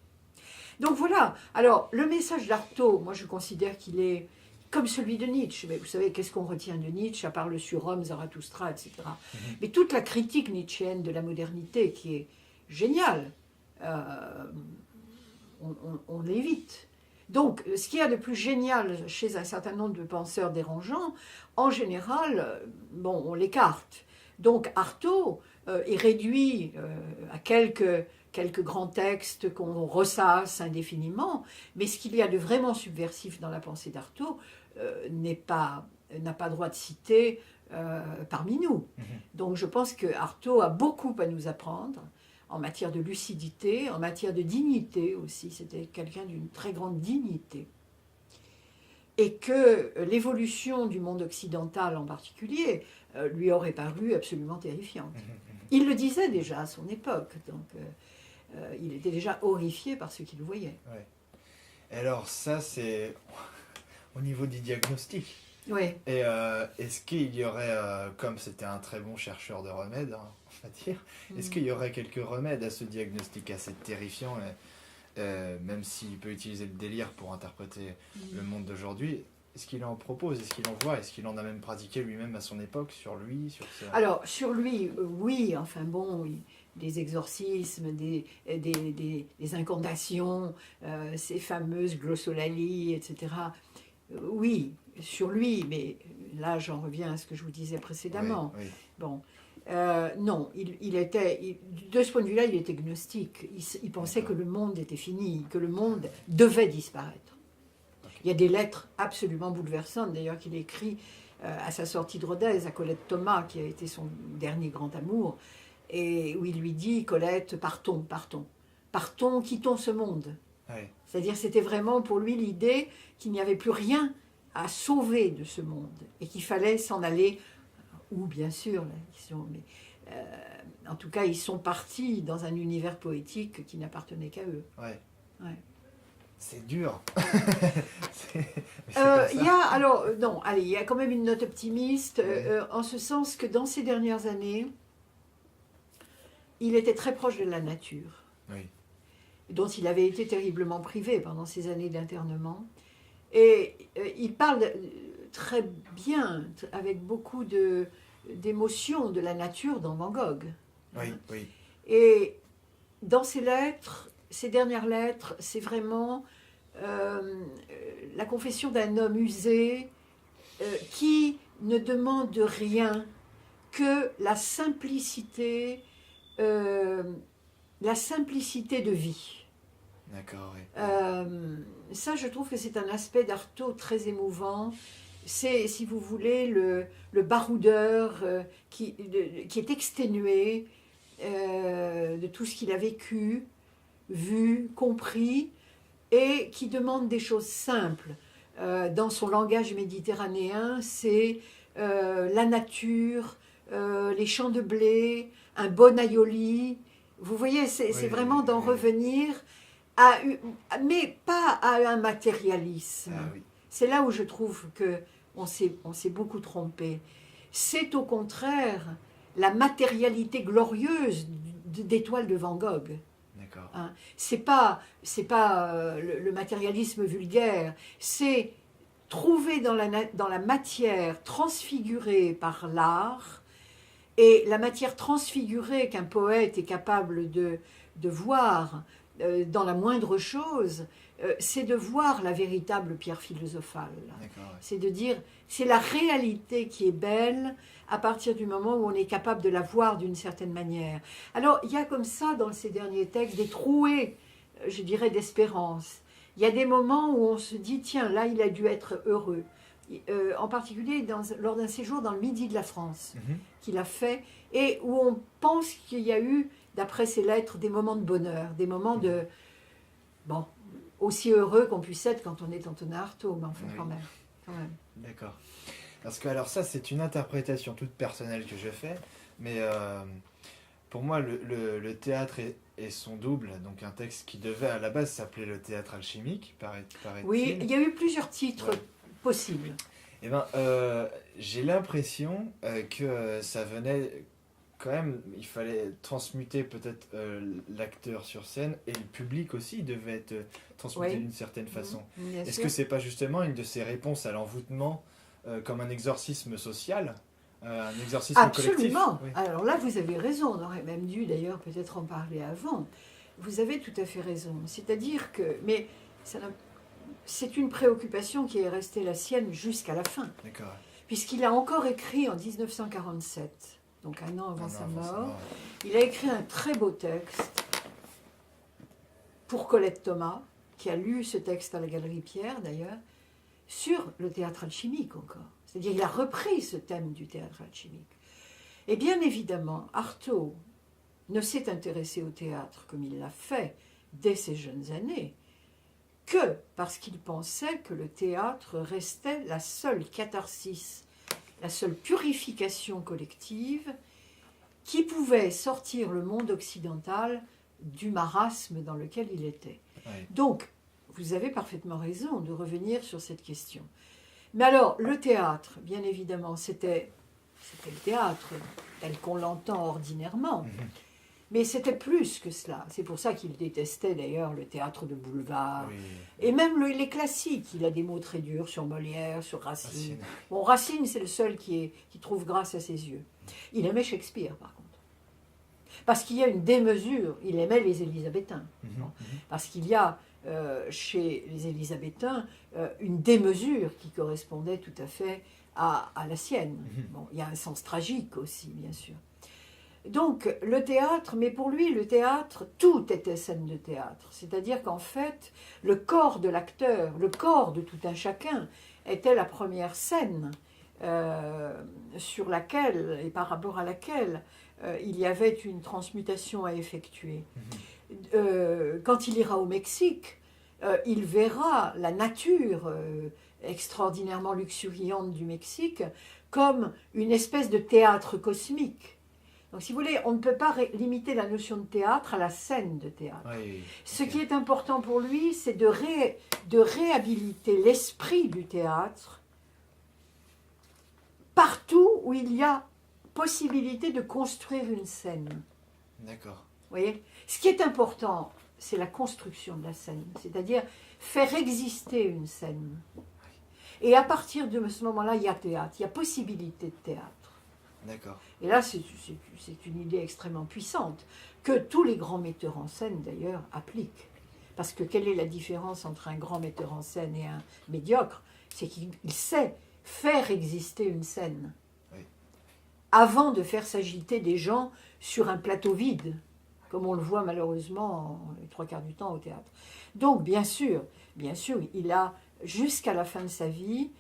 Donc voilà, alors le message d'Artaud, moi je considère qu'il est comme celui de Nietzsche. Mais vous savez, qu'est-ce qu'on retient de Nietzsche, à part le surhomme, Zarathustra, etc. Mais toute la critique nietzschéenne de la modernité, qui est géniale, on l'évite. Donc, ce qu'il y a de plus génial chez un certain nombre de penseurs dérangeants, en général, bon, on l'écarte. Donc, Artaud est réduit à quelques grands textes qu'on ressasse indéfiniment, mais ce qu'il y a de vraiment subversif dans la pensée d'Artaud n'a pas droit de citer parmi nous. Donc, je pense que Artaud a beaucoup à nous apprendre, en matière de lucidité, en matière de dignité aussi. C'était quelqu'un d'une très grande dignité. Et que l'évolution du monde occidental en particulier lui aurait paru absolument terrifiante. Il le disait déjà à son époque, donc il était déjà horrifié par ce qu'il voyait. Ouais. Et alors ça, c'est au niveau du diagnostic. Oui. Et est-ce qu'il y aurait, comme c'était un très bon chercheur de remèdes, hein, on va dire, est-ce qu'il y aurait quelques remèdes à ce diagnostic assez terrifiant, même s'il peut utiliser le délire pour interpréter le monde d'aujourd'hui? Est-ce qu'il en propose? Est-ce qu'il en voit? Est-ce qu'il en a même pratiqué lui-même à son époque, sur lui, sur ça? Alors, sur lui, oui, enfin bon, des exorcismes, des incantations, ces fameuses glossolalie, etc. Oui, sur lui, mais là j'en reviens à ce que je vous disais précédemment. Oui, oui. Bon, non, de ce point de vue-là, il était gnostique. Il pensait que le monde était fini, que le monde devait disparaître. Okay. Il y a des lettres absolument bouleversantes, d'ailleurs, qu'il écrit à sa sortie de Rodez, à Colette Thomas, qui a été son dernier grand amour, et où il lui dit, Colette, partons, quittons ce monde. Oui. C'est-à-dire, c'était vraiment pour lui l'idée qu'il n'y avait plus rien à sauver de ce monde et qu'il fallait s'en aller, ou bien sûr, mais en tout cas, ils sont partis dans un univers poétique qui n'appartenait qu'à eux. Ouais. Ouais. C'est dur. Il y a quand même une note optimiste, en ce sens que dans ces dernières années, il était très proche de la nature. Oui. Dont il avait été terriblement privé pendant ces années d'internement. Et il parle très bien, avec beaucoup d'émotion de la nature dans Van Gogh. Oui, oui. Et dans ses lettres, ces dernières lettres, c'est vraiment la confession d'un homme usé qui ne demande rien que la simplicité de vie. D'accord, oui. Ça, je trouve que c'est un aspect d'Artaud très émouvant. C'est, si vous voulez, le baroudeur qui est exténué de tout ce qu'il a vécu, vu, compris, et qui demande des choses simples. Dans son langage méditerranéen, c'est la nature, les champs de blé, un bon aioli. Vous voyez, c'est vraiment d'en revenir, mais pas à un matérialisme. Ah, oui. C'est là où je trouve qu'on s'est beaucoup trompé. C'est au contraire la matérialité glorieuse des toiles de Van Gogh. D'accord. Hein. C'est pas le matérialisme vulgaire, c'est trouver dans la matière transfigurée par l'art, et la matière transfigurée qu'un poète est capable de voir dans la moindre chose, c'est de voir la véritable pierre philosophale. D'accord, ouais. C'est de dire, c'est la réalité qui est belle à partir du moment où on est capable de la voir d'une certaine manière. Alors, il y a comme ça, dans ces derniers textes, des trouées, je dirais, d'espérance. Il y a des moments où on se dit, tiens, là, il a dû être heureux. En particulier lors d'un séjour dans le Midi de la France qu'il a fait, et où on pense qu'il y a eu, d'après ses lettres, des moments de bonheur, des moments de... Bon, aussi heureux qu'on puisse être quand on est Antonin Artaud, mais enfin, Oui. quand même. D'accord. Parce que alors ça, c'est une interprétation toute personnelle que je fais, mais pour moi, le théâtre et son double, donc un texte qui devait à la base s'appeler le théâtre alchimique, paraît-il. Oui, il y a eu plusieurs titres Ouais. possibles. Eh ben, j'ai l'impression que ça venait quand même, il fallait transmuter peut-être l'acteur sur scène, et le public aussi devait être transmuté Oui. d'une certaine façon. Bien Est-ce sûr. que c'est pas justement une de ces réponses à l'envoûtement comme un exorcisme social, un exorcisme collectif? Absolument. Oui. Alors là, vous avez raison. On aurait même dû d'ailleurs peut-être en parler avant. Vous avez tout à fait raison. C'est-à-dire que, mais c'est une préoccupation qui est restée la sienne jusqu'à la fin, D'accord. puisqu'il a encore écrit en 1947, donc un an avant Ah sa non, mort, forcément. il a écrit un très beau texte pour Colette Thomas, qui a lu ce texte à la Galerie Pierre d'ailleurs, sur le théâtre alchimique encore. C'est-à-dire qu'il a repris ce thème du théâtre alchimique. Et bien évidemment, Artaud ne s'est intéressé au théâtre comme il l'a fait dès ses jeunes années que parce qu'il pensait que le théâtre restait la seule catharsis, la seule purification collective qui pouvait sortir le monde occidental du marasme dans lequel il était. Oui. Donc, vous avez parfaitement raison de revenir sur cette question. Mais alors, le théâtre, bien évidemment, c'était le théâtre tel qu'on l'entend ordinairement. Mhm. Mais c'était plus que cela. C'est pour ça qu'il détestait d'ailleurs le théâtre de boulevard. Oui. Et même les classiques. Il a des mots très durs sur Molière, sur Racine. Racine. Bon, Racine, c'est le seul qui trouve grâce à ses yeux. Il aimait Shakespeare, par contre. Parce qu'il y a une démesure. Il aimait les Élisabétains. Mhm. Bon. Mhm. Parce qu'il y a chez les Élisabétains une démesure qui correspondait tout à fait à la sienne. Mhm. Bon, il y a un sens tragique aussi, bien sûr. Donc le théâtre, mais pour lui le théâtre, tout était scène de théâtre. C'est-à-dire qu'en fait, le corps de l'acteur, le corps de tout un chacun était la première scène sur laquelle et par rapport à laquelle il y avait une transmutation à effectuer. Quand il ira au Mexique, il verra la nature extraordinairement luxuriante du Mexique comme une espèce de théâtre cosmique. Donc, si vous voulez, on ne peut pas limiter la notion de théâtre à la scène de théâtre. Oui. Ce Ok. qui est important pour lui, c'est de réhabiliter l'esprit du théâtre partout où il y a possibilité de construire une scène. D'accord. Vous voyez ? Ce qui est important, c'est la construction de la scène, c'est-à-dire faire exister une scène. Et à partir de ce moment-là, il y a théâtre, il y a possibilité de théâtre. D'accord. Et là, c'est une idée extrêmement puissante, que tous les grands metteurs en scène, d'ailleurs, appliquent. Parce que quelle est la différence entre un grand metteur en scène et un médiocre ? C'est qu'il sait faire exister une scène. Oui. Avant de faire s'agiter des gens sur un plateau vide, comme on le voit malheureusement les trois quarts du temps au théâtre. Donc, bien sûr, il a, jusqu'à la fin de sa vie,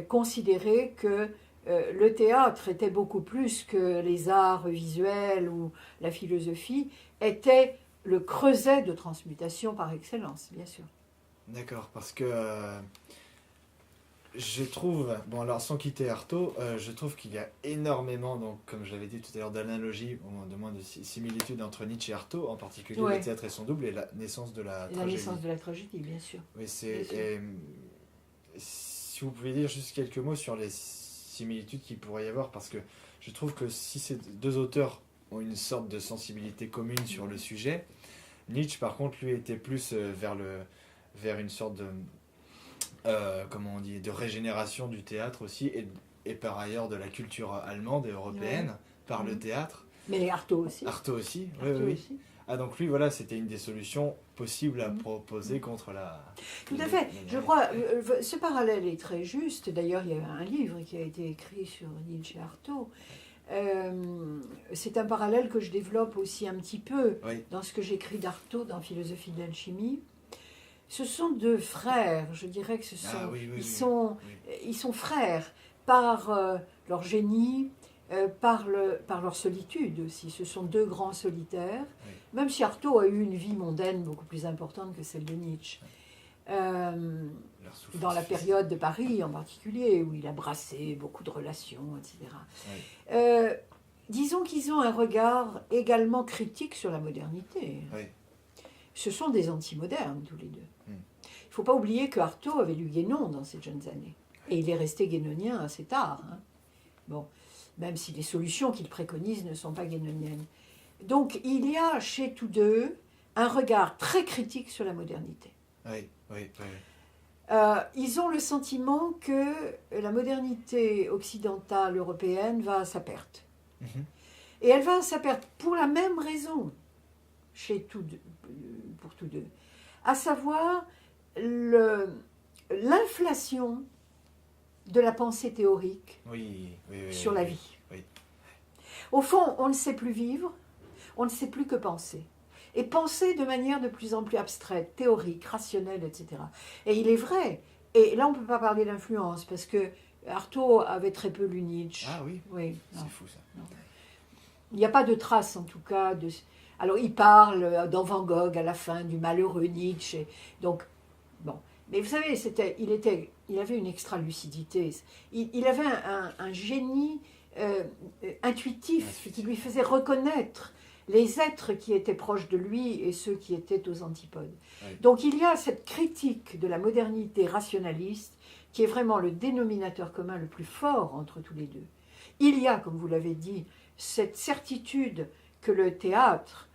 considéré que le théâtre était beaucoup plus que les arts visuels ou la philosophie, était le creuset de transmutation par excellence, bien sûr. D'accord, parce que je trouve, bon alors sans quitter Artaud, je trouve qu'il y a énormément, donc comme je l'avais dit tout à l'heure, d'analogies, de moins de similitudes entre Nietzsche et Artaud, en particulier Ouais. le théâtre et son double et la naissance de la Et la tragédie. naissance de la tragédie, bien sûr. Oui, c'est. Bien sûr. Et, si vous pouvez dire juste quelques mots sur les similitudes qu'il pourrait y avoir, parce que je trouve que si ces deux auteurs ont une sorte de sensibilité commune sur le sujet, Nietzsche, par contre, lui, était plus vers une sorte de, comment on dit, de régénération du théâtre aussi, et par ailleurs de la culture allemande et européenne, Ouais. par le théâtre. Mais Artaud aussi. Artaud aussi, oui, Artaud oui, oui. aussi. Ah, donc lui, voilà, c'était une des solutions possibles à Mhm. proposer contre la... Tout à fait. Je crois, ce parallèle est très juste. D'ailleurs, il y a un livre qui a été écrit sur Nietzsche et Artaud. C'est un parallèle que je développe aussi un petit peu Oui, dans ce que j'écris d'Artaud dans Philosophie de l'alchimie. Ce sont deux frères, je dirais que ce sont, ah, oui, oui, ils, oui, sont oui. ils sont frères par leur génie, par leur solitude aussi. Ce sont deux grands solitaires, Oui. même si Artaud a eu une vie mondaine beaucoup plus importante que celle de Nietzsche. Leur souffrance Dans la physique. période de Paris en particulier, où il a brassé beaucoup de relations, etc. Oui, Disons qu'ils ont un regard également critique sur la modernité. oui, Ce sont des antimodernes, tous les deux. Mm. Il ne faut pas oublier que Artaud avait lu Guénon dans ses jeunes années. Et il est resté guénonien assez tard. Hein. Bon, même si les solutions qu'il préconise ne sont pas guénoniennes. Donc il y a chez tous deux un regard très critique sur la modernité. oui, oui, oui. Ils ont le sentiment que la modernité occidentale européenne va à sa perte. Mhm. Et elle va à sa perte pour la même raison pour tous deux. À savoir l'inflation de la pensée théorique Oui, oui, oui, sur oui, la oui. vie. Oui. Au fond, on ne sait plus vivre, on ne sait plus que penser. Et penser de manière de plus en plus abstraite, théorique, rationnelle, etc. Et il est vrai, et là on ne peut pas parler d'influence, parce que Artaud avait très peu lu Nietzsche. Ah oui, Oui, non. c'est fou ça. Il n'y a pas de trace en tout cas de... Alors il parle dans Van Gogh à la fin du malheureux Nietzsche. Donc, bon. Mais vous savez, il avait une extra-lucidité. Il avait un génie intuitif qui lui faisait reconnaître les êtres qui étaient proches de lui et ceux qui étaient aux antipodes. Oui. Donc il y a cette critique de la modernité rationaliste qui est vraiment le dénominateur commun le plus fort entre tous les deux. Il y a, comme vous l'avez dit, cette certitude que le théâtre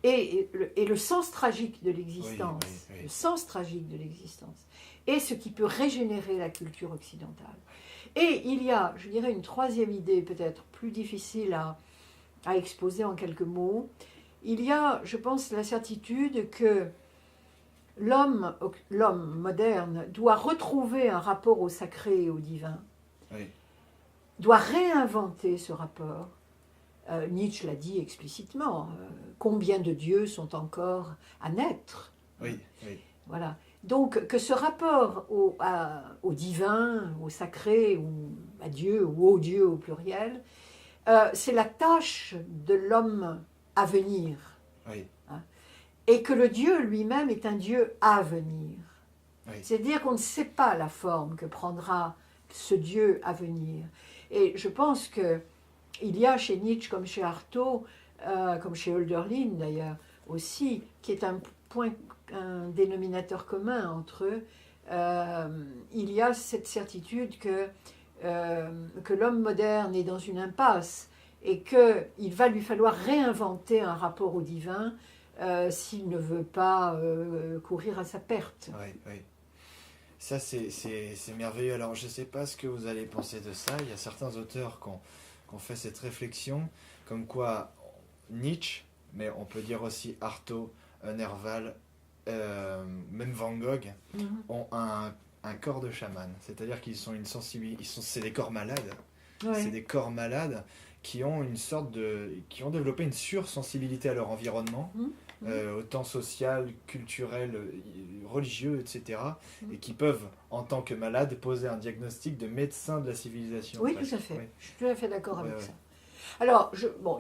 est le sens tragique de l'existence, Oui, oui, oui. le sens tragique de l'existence, est ce qui peut régénérer la culture occidentale. Et il y a, je dirais, une troisième idée peut-être plus difficile à exposer en quelques mots. Il y a, je pense, la certitude que l'homme moderne doit retrouver un rapport au sacré et au divin, Oui, doit réinventer ce rapport. Nietzsche l'a dit explicitement, combien de dieux sont encore à naître? oui, oui. Voilà. Donc que ce rapport au divin, au sacré, ou à Dieu, ou au Dieu au pluriel, c'est la tâche de l'homme à venir. Oui. Et que le Dieu lui-même est un Dieu à venir. Oui. C'est-à-dire qu'on ne sait pas la forme que prendra ce Dieu à venir. Et je pense qu'il y a chez Nietzsche, comme chez Artaud, comme chez Hölderlin d'ailleurs aussi, qui est un dénominateur commun entre eux, il y a cette certitude que l'homme moderne est dans une impasse et qu'il va lui falloir réinventer un rapport au divin s'il ne veut pas courir à sa perte. Oui, oui. Ça, c'est merveilleux. Alors, je ne sais pas ce que vous allez penser de ça. Il y a certains auteurs qui ont fait cette réflexion, comme quoi Nietzsche, mais on peut dire aussi Artaud, Nerval, même Van Gogh, ont un corps de chaman. C'est-à-dire qu'ils sont une sensibilité. C'est des corps malades. Ouais. C'est des corps malades qui ont qui ont développé une sursensibilité à leur environnement. Autant social, culturel, religieux, etc. Et qui peuvent, en tant que malades, poser un diagnostic de médecin de la civilisation. Oui, presque. tout à fait. Oui. Je suis tout à fait d'accord avec Ouais. ça. Alors,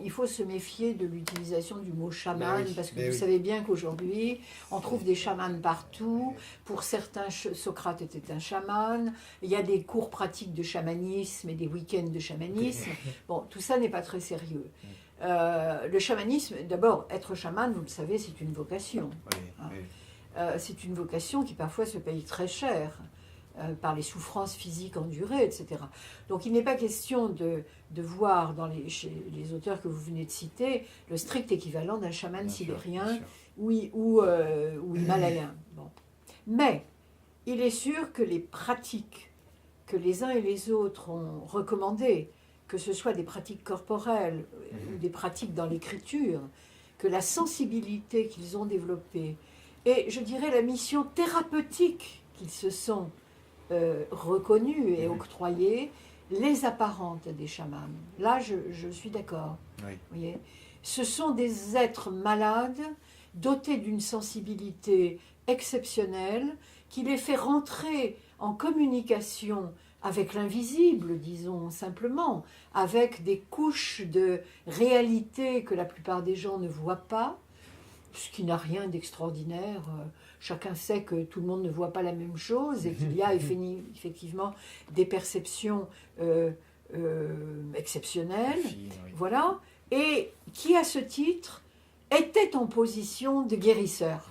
il faut se méfier de l'utilisation du mot chaman, oui, parce que mais vous oui. savez bien qu'aujourd'hui, on trouve des chamans partout. Pour certains, Socrate était un chaman. Il y a des cours pratiques de chamanisme et des week-ends de chamanisme. Bon, tout ça n'est pas très sérieux. Le chamanisme, d'abord, être chaman, vous le savez, c'est une vocation. Oui, Ah. oui. C'est une vocation qui parfois se paye très cher. par les souffrances physiques endurées, etc. Donc il n'est pas question de voir chez les auteurs que vous venez de citer le strict équivalent d'un chaman sibérien ou himalayen. Bon. Mais il est sûr que les pratiques que les uns et les autres ont recommandées, que ce soit des pratiques corporelles ou des pratiques dans l'écriture, que la sensibilité qu'ils ont développée et, je dirais, la mission thérapeutique qu'ils se sont reconnus et octroyés, les apparentent à des chamans. Là, je suis d'accord. Oui. Vous voyez, ce sont des êtres malades, dotés d'une sensibilité exceptionnelle, qui les fait rentrer en communication avec l'invisible, disons simplement, avec des couches de réalité que la plupart des gens ne voient pas, ce qui n'a rien d'extraordinaire. Chacun sait que tout le monde ne voit pas la même chose et qu'il y a effectivement des perceptions exceptionnelles. Oui. Voilà. Et qui, à ce titre, était en position de guérisseur.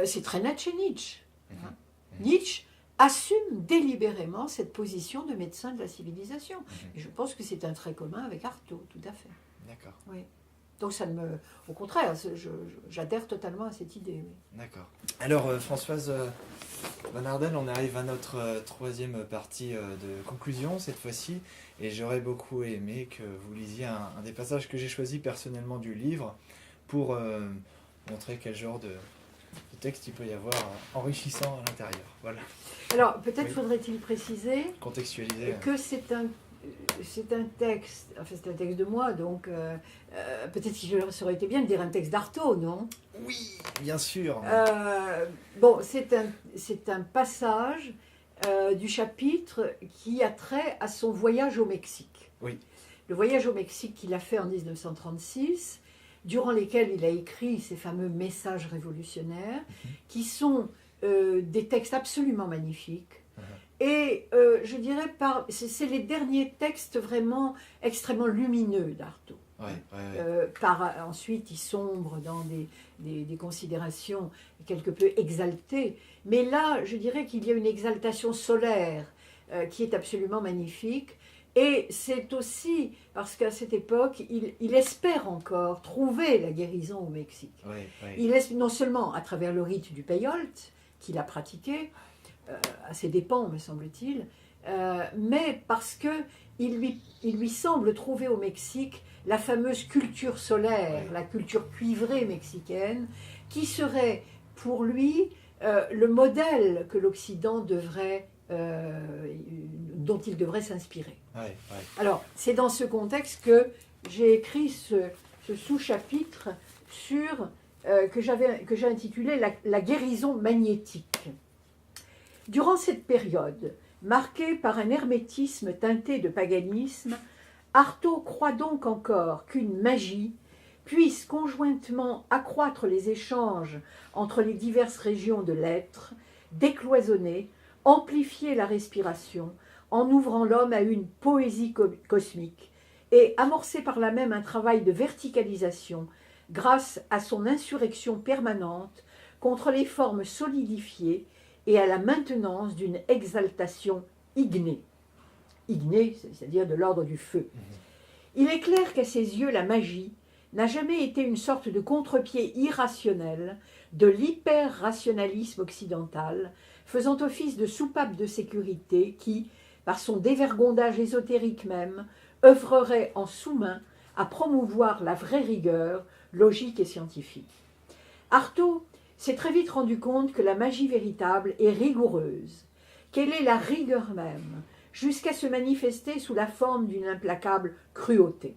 C'est très Nietzsche. Hein. Nietzsche assume délibérément cette position de médecin de la civilisation. Et je pense que c'est un trait commun avec Artaud, tout à fait. D'accord. Oui. Donc au contraire, j'adhère totalement à cette idée. Oui. D'accord. Alors Françoise Van Ardel, on arrive à notre troisième partie de conclusion cette fois-ci, et j'aurais beaucoup aimé que vous lisiez un des passages que j'ai choisi personnellement du livre pour montrer quel genre de texte il peut y avoir enrichissant à l'intérieur. Voilà. Alors peut-être faudrait-il préciser contextualiser que c'est un texte, enfin c'est un texte de moi, donc peut-être qu'il aurait été bien de dire un texte d'Artaud, non? Oui, bien sûr. Bon, c'est un passage du chapitre qui a trait à son voyage au Mexique. Oui. Le voyage au Mexique qu'il a fait en 1936, durant lesquels il a écrit ces fameux messages révolutionnaires, qui sont des textes absolument magnifiques. Et je dirais, c'est les derniers textes vraiment extrêmement lumineux d'Artaud. Ensuite, il sombre dans des considérations quelque peu exaltées. Mais là, je dirais qu'il y a une exaltation solaire qui est absolument magnifique. Et c'est aussi parce qu'à cette époque, il espère encore trouver la guérison au Mexique. Il espère non seulement à travers le rite du peyote qu'il a pratiqué, à ses dépens, me semble-t-il, mais parce qu'il lui semble trouver au Mexique la fameuse culture solaire, la culture cuivrée mexicaine, qui serait pour lui le modèle que l'Occident dont il devrait s'inspirer. Alors, c'est dans ce contexte que j'ai écrit ce sous-chapitre que j'ai intitulé la guérison magnétique. Durant cette période, marquée par un hermétisme teinté de paganisme, Artaud croit donc encore qu'une magie puisse conjointement accroître les échanges entre les diverses régions de l'être, décloisonner, amplifier la respiration, en ouvrant l'homme à une poésie cosmique, et amorcer par là même un travail de verticalisation grâce à son insurrection permanente contre les formes solidifiées et à la maintenance d'une exaltation ignée. Ignée, c'est-à-dire de l'ordre du feu. Il est clair qu'à ses yeux, la magie n'a jamais été une sorte de contre-pied irrationnel de l'hyper-rationalisme occidental, faisant office de soupape de sécurité qui, par son dévergondage ésotérique même, œuvrerait en sous-main à promouvoir la vraie rigueur logique et scientifique. Artaud s'est très vite rendu compte que la magie véritable est rigoureuse, qu'elle est la rigueur même, jusqu'à se manifester sous la forme d'une implacable cruauté.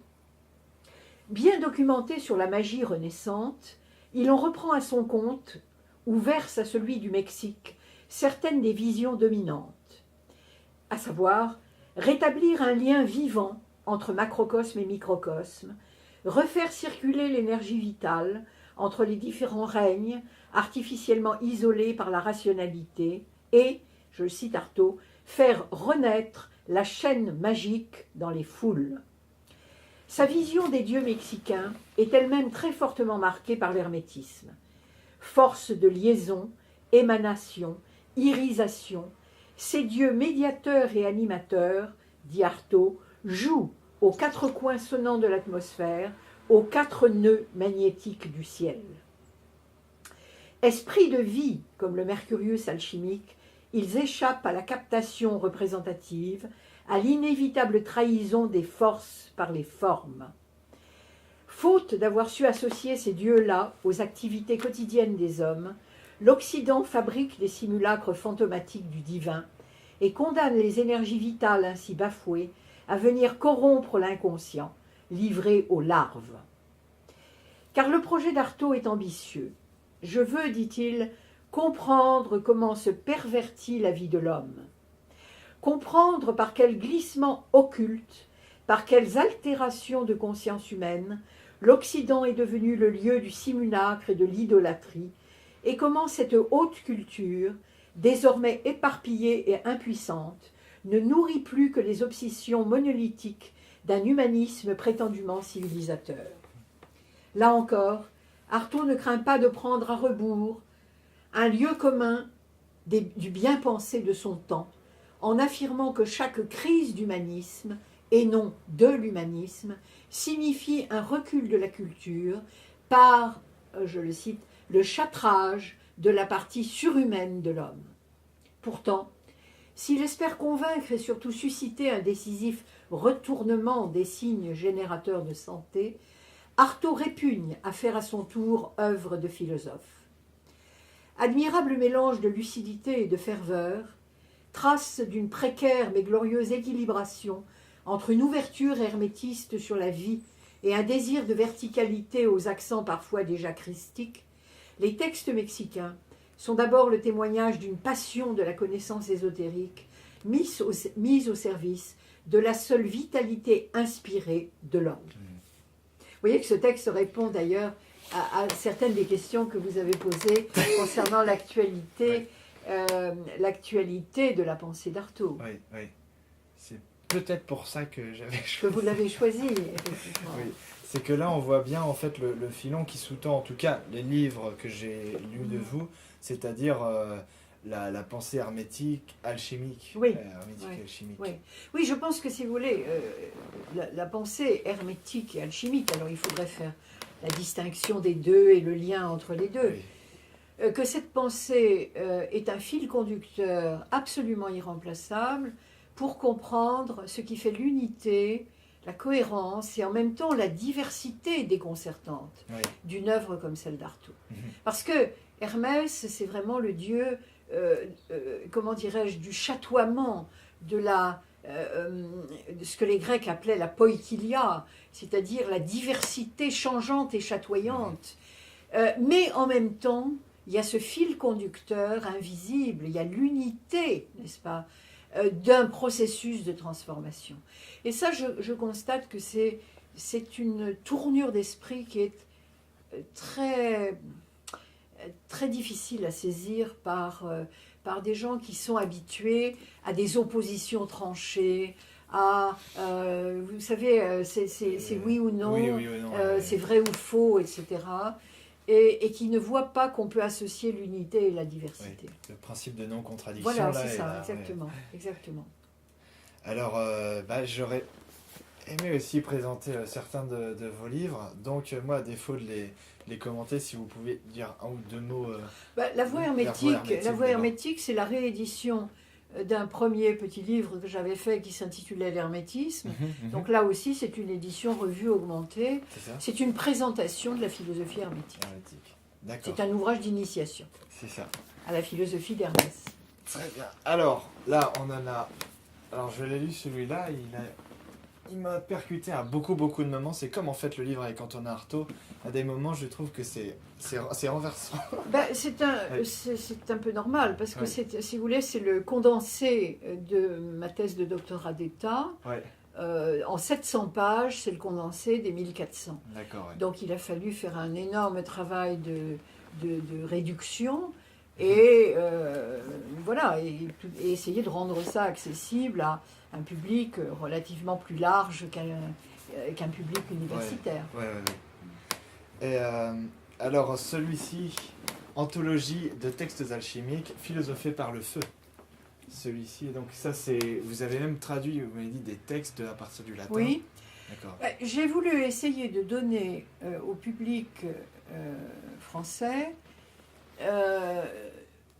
Bien documenté sur la magie renaissante, il en reprend à son compte, ou verse à celui du Mexique, certaines des visions dominantes, à savoir rétablir un lien vivant entre macrocosme et microcosme, refaire circuler l'énergie vitale entre les différents règnes artificiellement isolés par la rationalité et, je cite Artaud, faire renaître la chaîne magique dans les foules. Sa vision des dieux mexicains est elle-même très fortement marquée par l'hermétisme. Force de liaison, émanation, irisation, ces dieux médiateurs et animateurs, dit Artaud, jouent aux quatre coins sonnants de l'atmosphère, aux quatre nœuds magnétiques du ciel. Esprits de vie, comme le Mercurius alchimique, ils échappent à la captation représentative, à l'inévitable trahison des forces par les formes. Faute d'avoir su associer ces dieux-là aux activités quotidiennes des hommes, l'Occident fabrique des simulacres fantomatiques du divin et condamne les énergies vitales ainsi bafouées à venir corrompre l'inconscient, livré aux larves. Car le projet d'Artaud est ambitieux. Je veux, dit-il, comprendre comment se pervertit la vie de l'homme. Comprendre par quels glissements occultes, par quelles altérations de conscience humaine, l'Occident est devenu le lieu du simulacre et de l'idolâtrie, et comment cette haute culture, désormais éparpillée et impuissante, ne nourrit plus que les obsessions monolithiques d'un humanisme prétendument civilisateur. Là encore, Artaud ne craint pas de prendre à rebours un lieu commun du bien-pensé de son temps, en affirmant que chaque crise d'humanisme, et non de l'humanisme, signifie un recul de la culture par, je le cite, le châtrage de la partie surhumaine de l'homme. Pourtant, s'il espère convaincre et surtout susciter un décisif retournement des signes générateurs de santé, Artaud répugne à faire à son tour œuvre de philosophe. Admirable mélange de lucidité et de ferveur, trace d'une précaire mais glorieuse équilibration entre une ouverture hermétiste sur la vie et un désir de verticalité aux accents parfois déjà christiques, les textes mexicains sont d'abord le témoignage d'une passion de la connaissance ésotérique mise au service de la seule vitalité inspirée de l'homme. Vous voyez que ce texte répond d'ailleurs à certaines des questions que vous avez posées concernant l'actualité de la pensée d'Artaud. Oui, oui. C'est peut-être pour ça que j'avais choisi. Que vous l'avez choisi, effectivement. Oui. C'est que là, on voit bien en fait le filon qui sous-tend, en tout cas, les livres que j'ai lus de vous, c'est-à-dire la pensée hermétique, alchimique. Oui. Hermétique, Oui. alchimique. Oui. Oui, je pense que si vous voulez, la pensée hermétique et alchimique, alors il faudrait faire la distinction des deux et le lien entre les deux. Oui. Que cette pensée est un fil conducteur absolument irremplaçable pour comprendre ce qui fait l'unité, la cohérence et en même temps la diversité déconcertante Oui. d'une œuvre comme celle d'Artaud. Mhm. Parce que Hermès, c'est vraiment le dieu, comment dirais-je, du chatoiement, de ce que les Grecs appelaient la poikilia, c'est-à-dire la diversité changeante et chatoyante. Mais en même temps, il y a ce fil conducteur invisible, il y a l'unité, n'est-ce pas, d'un processus de transformation. Et ça, je constate que c'est une tournure d'esprit qui est très, très difficile à saisir par des gens qui sont habitués à des oppositions tranchées, vous savez, c'est oui ou non, oui ou non, c'est vrai ou faux, etc. Et qui ne voient pas qu'on peut associer l'unité et la diversité. Oui, le principe de non-contradiction. Voilà, là, c'est ça, là, exactement, ouais. exactement. Alors, j'aurais aimé aussi présenter certains de vos livres. Donc, moi, à défaut de les commenter, si vous pouvez dire un ou deux mots. La voie hermétique, c'est la réédition d'un premier petit livre que j'avais fait qui s'intitulait L'Hermétisme. Donc là aussi, c'est une édition revue augmentée. C'est une présentation de la philosophie hermétique. D'accord. C'est un ouvrage d'initiation. C'est ça. À la philosophie d'Hermès. Très bien. Alors, là, on en a... Alors, je l'ai lu, celui-là, il m'a percuté à beaucoup de moments. C'est comme, en fait, le livre avec Antonin Artaud. À des moments, je trouve que c'est renversant. C'est un peu normal, parce que, si vous voulez, c'est le condensé de ma thèse de doctorat d'État. Ouais. En 700 pages, c'est le condensé des 1400. D'accord. Ouais. Donc, il a fallu faire un énorme travail de réduction. Et voilà, et essayer de rendre ça accessible à un public relativement plus large qu'un public universitaire. Et alors celui-ci, Anthologie de textes alchimiques philosophés par le feu. Celui-ci, donc ça c'est... Vous avez même traduit, vous m'avez dit, des textes à partir du latin. Oui. D'accord. J'ai voulu essayer de donner au public français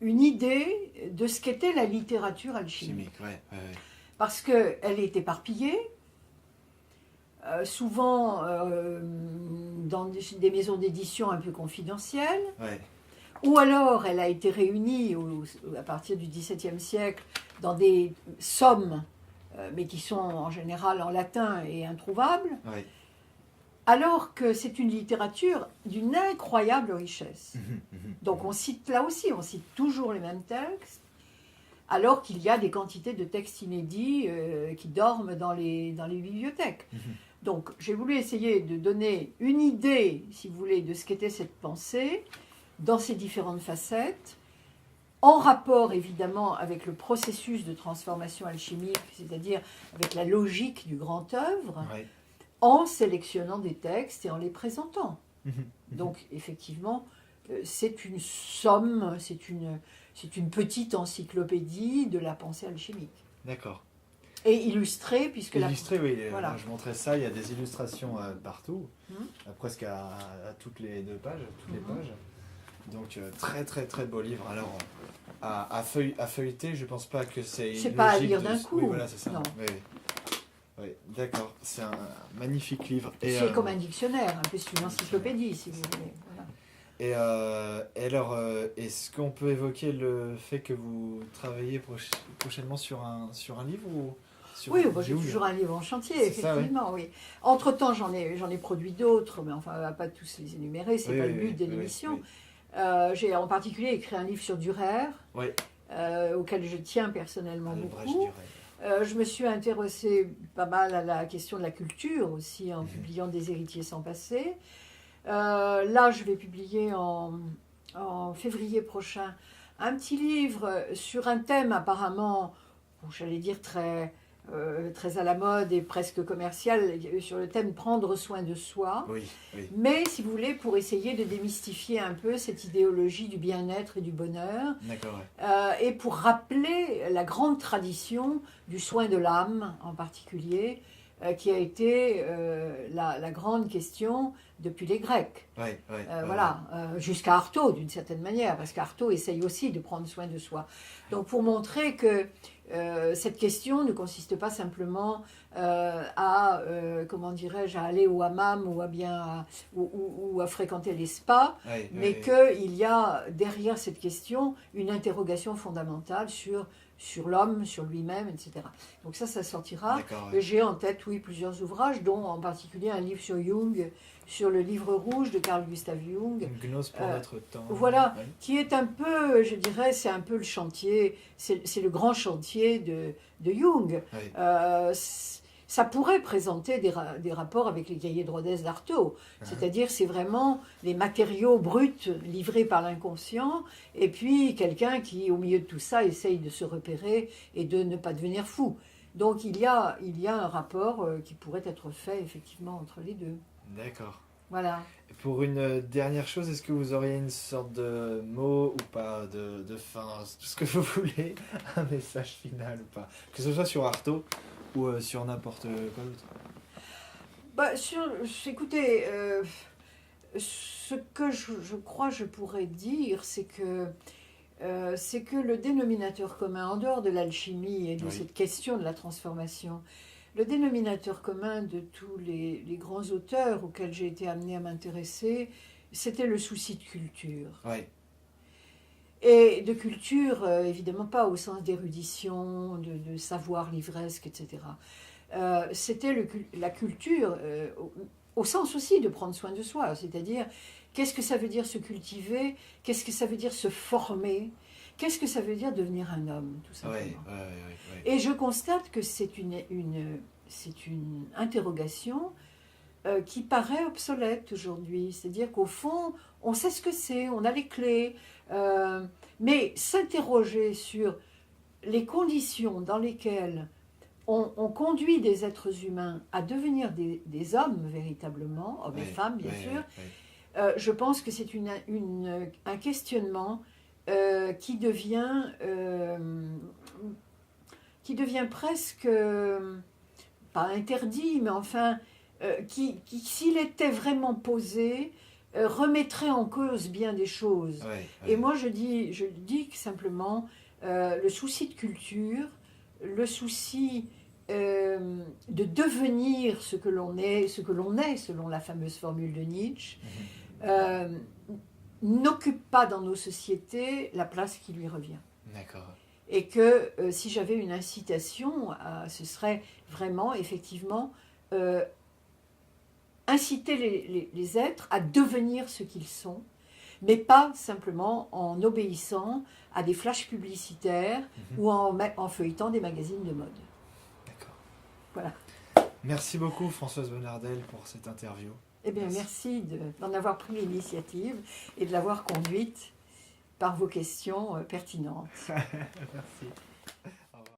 une idée de ce qu'était la littérature alchimique. Ouais. Parce qu'elle est éparpillée, souvent dans des maisons d'édition un peu confidentielles, Ouais. ou alors elle a été réunie à partir du XVIIe siècle dans des sommes, mais qui sont en général en latin et introuvables, Ouais. alors que c'est une littérature d'une incroyable richesse. Donc on cite là aussi, on cite toujours les mêmes textes, alors qu'il y a des quantités de textes inédits qui dorment dans les bibliothèques. Donc j'ai voulu essayer de donner une idée, si vous voulez, de ce qu'était cette pensée, dans ses différentes facettes, en rapport évidemment avec le processus de transformation alchimique, c'est-à-dire avec la logique du grand œuvre, Ouais. en sélectionnant des textes et en les présentant. Donc effectivement, c'est une somme, c'est une petite encyclopédie de la pensée alchimique. D'accord. Et illustrée, puisque Illustré, oui. Voilà. Je montrais ça, il y a des illustrations partout, presque à toutes les deux pages, toutes les pages. Donc très très très beau livre. Alors à feuilleter, je pense pas que c'est C'est une pas à logique lire de... d'un coup. Oui, voilà, c'est ça. Non. Oui, d'accord. C'est un magnifique livre. Et, C'est comme un dictionnaire, un peu une encyclopédie, si vous voulez. Voilà. Et alors, est-ce qu'on peut évoquer le fait que vous travaillez prochainement sur un livre ou sur Oui, j'ai Jung toujours un livre en chantier, C'est ça, effectivement, oui. Entre-temps, j'en ai produit d'autres, mais enfin, on ne va pas tous les énumérer, c'est pas le but de l'émission. J'ai en particulier écrit un livre sur Dürer, auquel je tiens personnellement beaucoup. Je me suis intéressée pas mal à la question de la culture aussi, en publiant Des héritiers sans passé. Là, je vais publier en février prochain un petit livre sur un thème apparemment, j'allais dire très à la mode et presque commercial, sur le thème prendre soin de soi. Oui. Mais, si vous voulez, pour essayer de démystifier un peu cette idéologie du bien-être et du bonheur. D'accord. Et pour rappeler la grande tradition du soin de l'âme, en particulier, qui a été la grande question depuis les Grecs. Jusqu'à Artaud, d'une certaine manière, parce qu'Artaud essaye aussi de prendre soin de soi. Donc, pour montrer que cette question ne consiste pas simplement à aller au hammam ou à fréquenter les spas, mais qu'il y a derrière cette question une interrogation fondamentale sur l'homme, sur lui-même, etc. Donc ça sortira. Et j'ai en tête, plusieurs ouvrages, dont en particulier un livre sur Jung, sur le livre rouge de Carl Gustav Jung. Une gnose pour notre temps. Voilà, qui est un peu, je dirais, c'est un peu le chantier, c'est le grand chantier de Jung. Ça pourrait présenter des rapports avec les cahiers de Rodez d'Artaud. C'est-à-dire, c'est vraiment les matériaux bruts livrés par l'inconscient, et puis quelqu'un qui, au milieu de tout ça, essaye de se repérer et de ne pas devenir fou. Donc, il y a un rapport qui pourrait être fait, effectivement, entre les deux. D'accord. Voilà. Pour une dernière chose, est-ce que vous auriez une sorte de mot ou pas, de fin, tout ce que vous voulez, un message final ou pas, que ce soit sur Artaud ou sur n'importe quoi d'autre? Écoutez, ce que je crois je pourrais dire, c'est que le dénominateur commun, en dehors de l'alchimie et de cette question de la transformation, le dénominateur commun de tous les grands auteurs auxquels j'ai été amenée à m'intéresser, c'était le souci de culture. Et de culture, évidemment pas au sens d'érudition, de savoir livresque, etc. C'était la culture au sens aussi de prendre soin de soi, c'est-à-dire qu'est-ce que ça veut dire se cultiver, qu'est-ce que ça veut dire se former, qu'est-ce que ça veut dire devenir un homme, tout simplement. Et je constate que c'est une interrogation qui paraît obsolète aujourd'hui. C'est-à-dire qu'au fond, on sait ce que c'est, on a les clés, mais s'interroger sur les conditions dans lesquelles on conduit des êtres humains à devenir des hommes véritablement, hommes et femmes bien sûr, je pense que c'est un questionnement qui devient presque, pas interdit, mais enfin, qui s'il était vraiment posé, remettrait en cause bien des choses. Ouais, Et moi, je dis que simplement, le souci de culture, le souci de devenir ce que l'on est, selon la fameuse formule de Nietzsche, n'occupe pas dans nos sociétés la place qui lui revient. D'accord. Et que si j'avais une incitation, ce serait vraiment, effectivement, inciter les êtres à devenir ce qu'ils sont, mais pas simplement en obéissant à des flashs publicitaires ou en feuilletant des magazines de mode. D'accord. Voilà. Merci beaucoup Françoise Bonnardel pour cette interview. Eh bien, merci d'en avoir pris l'initiative et de l'avoir conduite par vos questions pertinentes. Merci.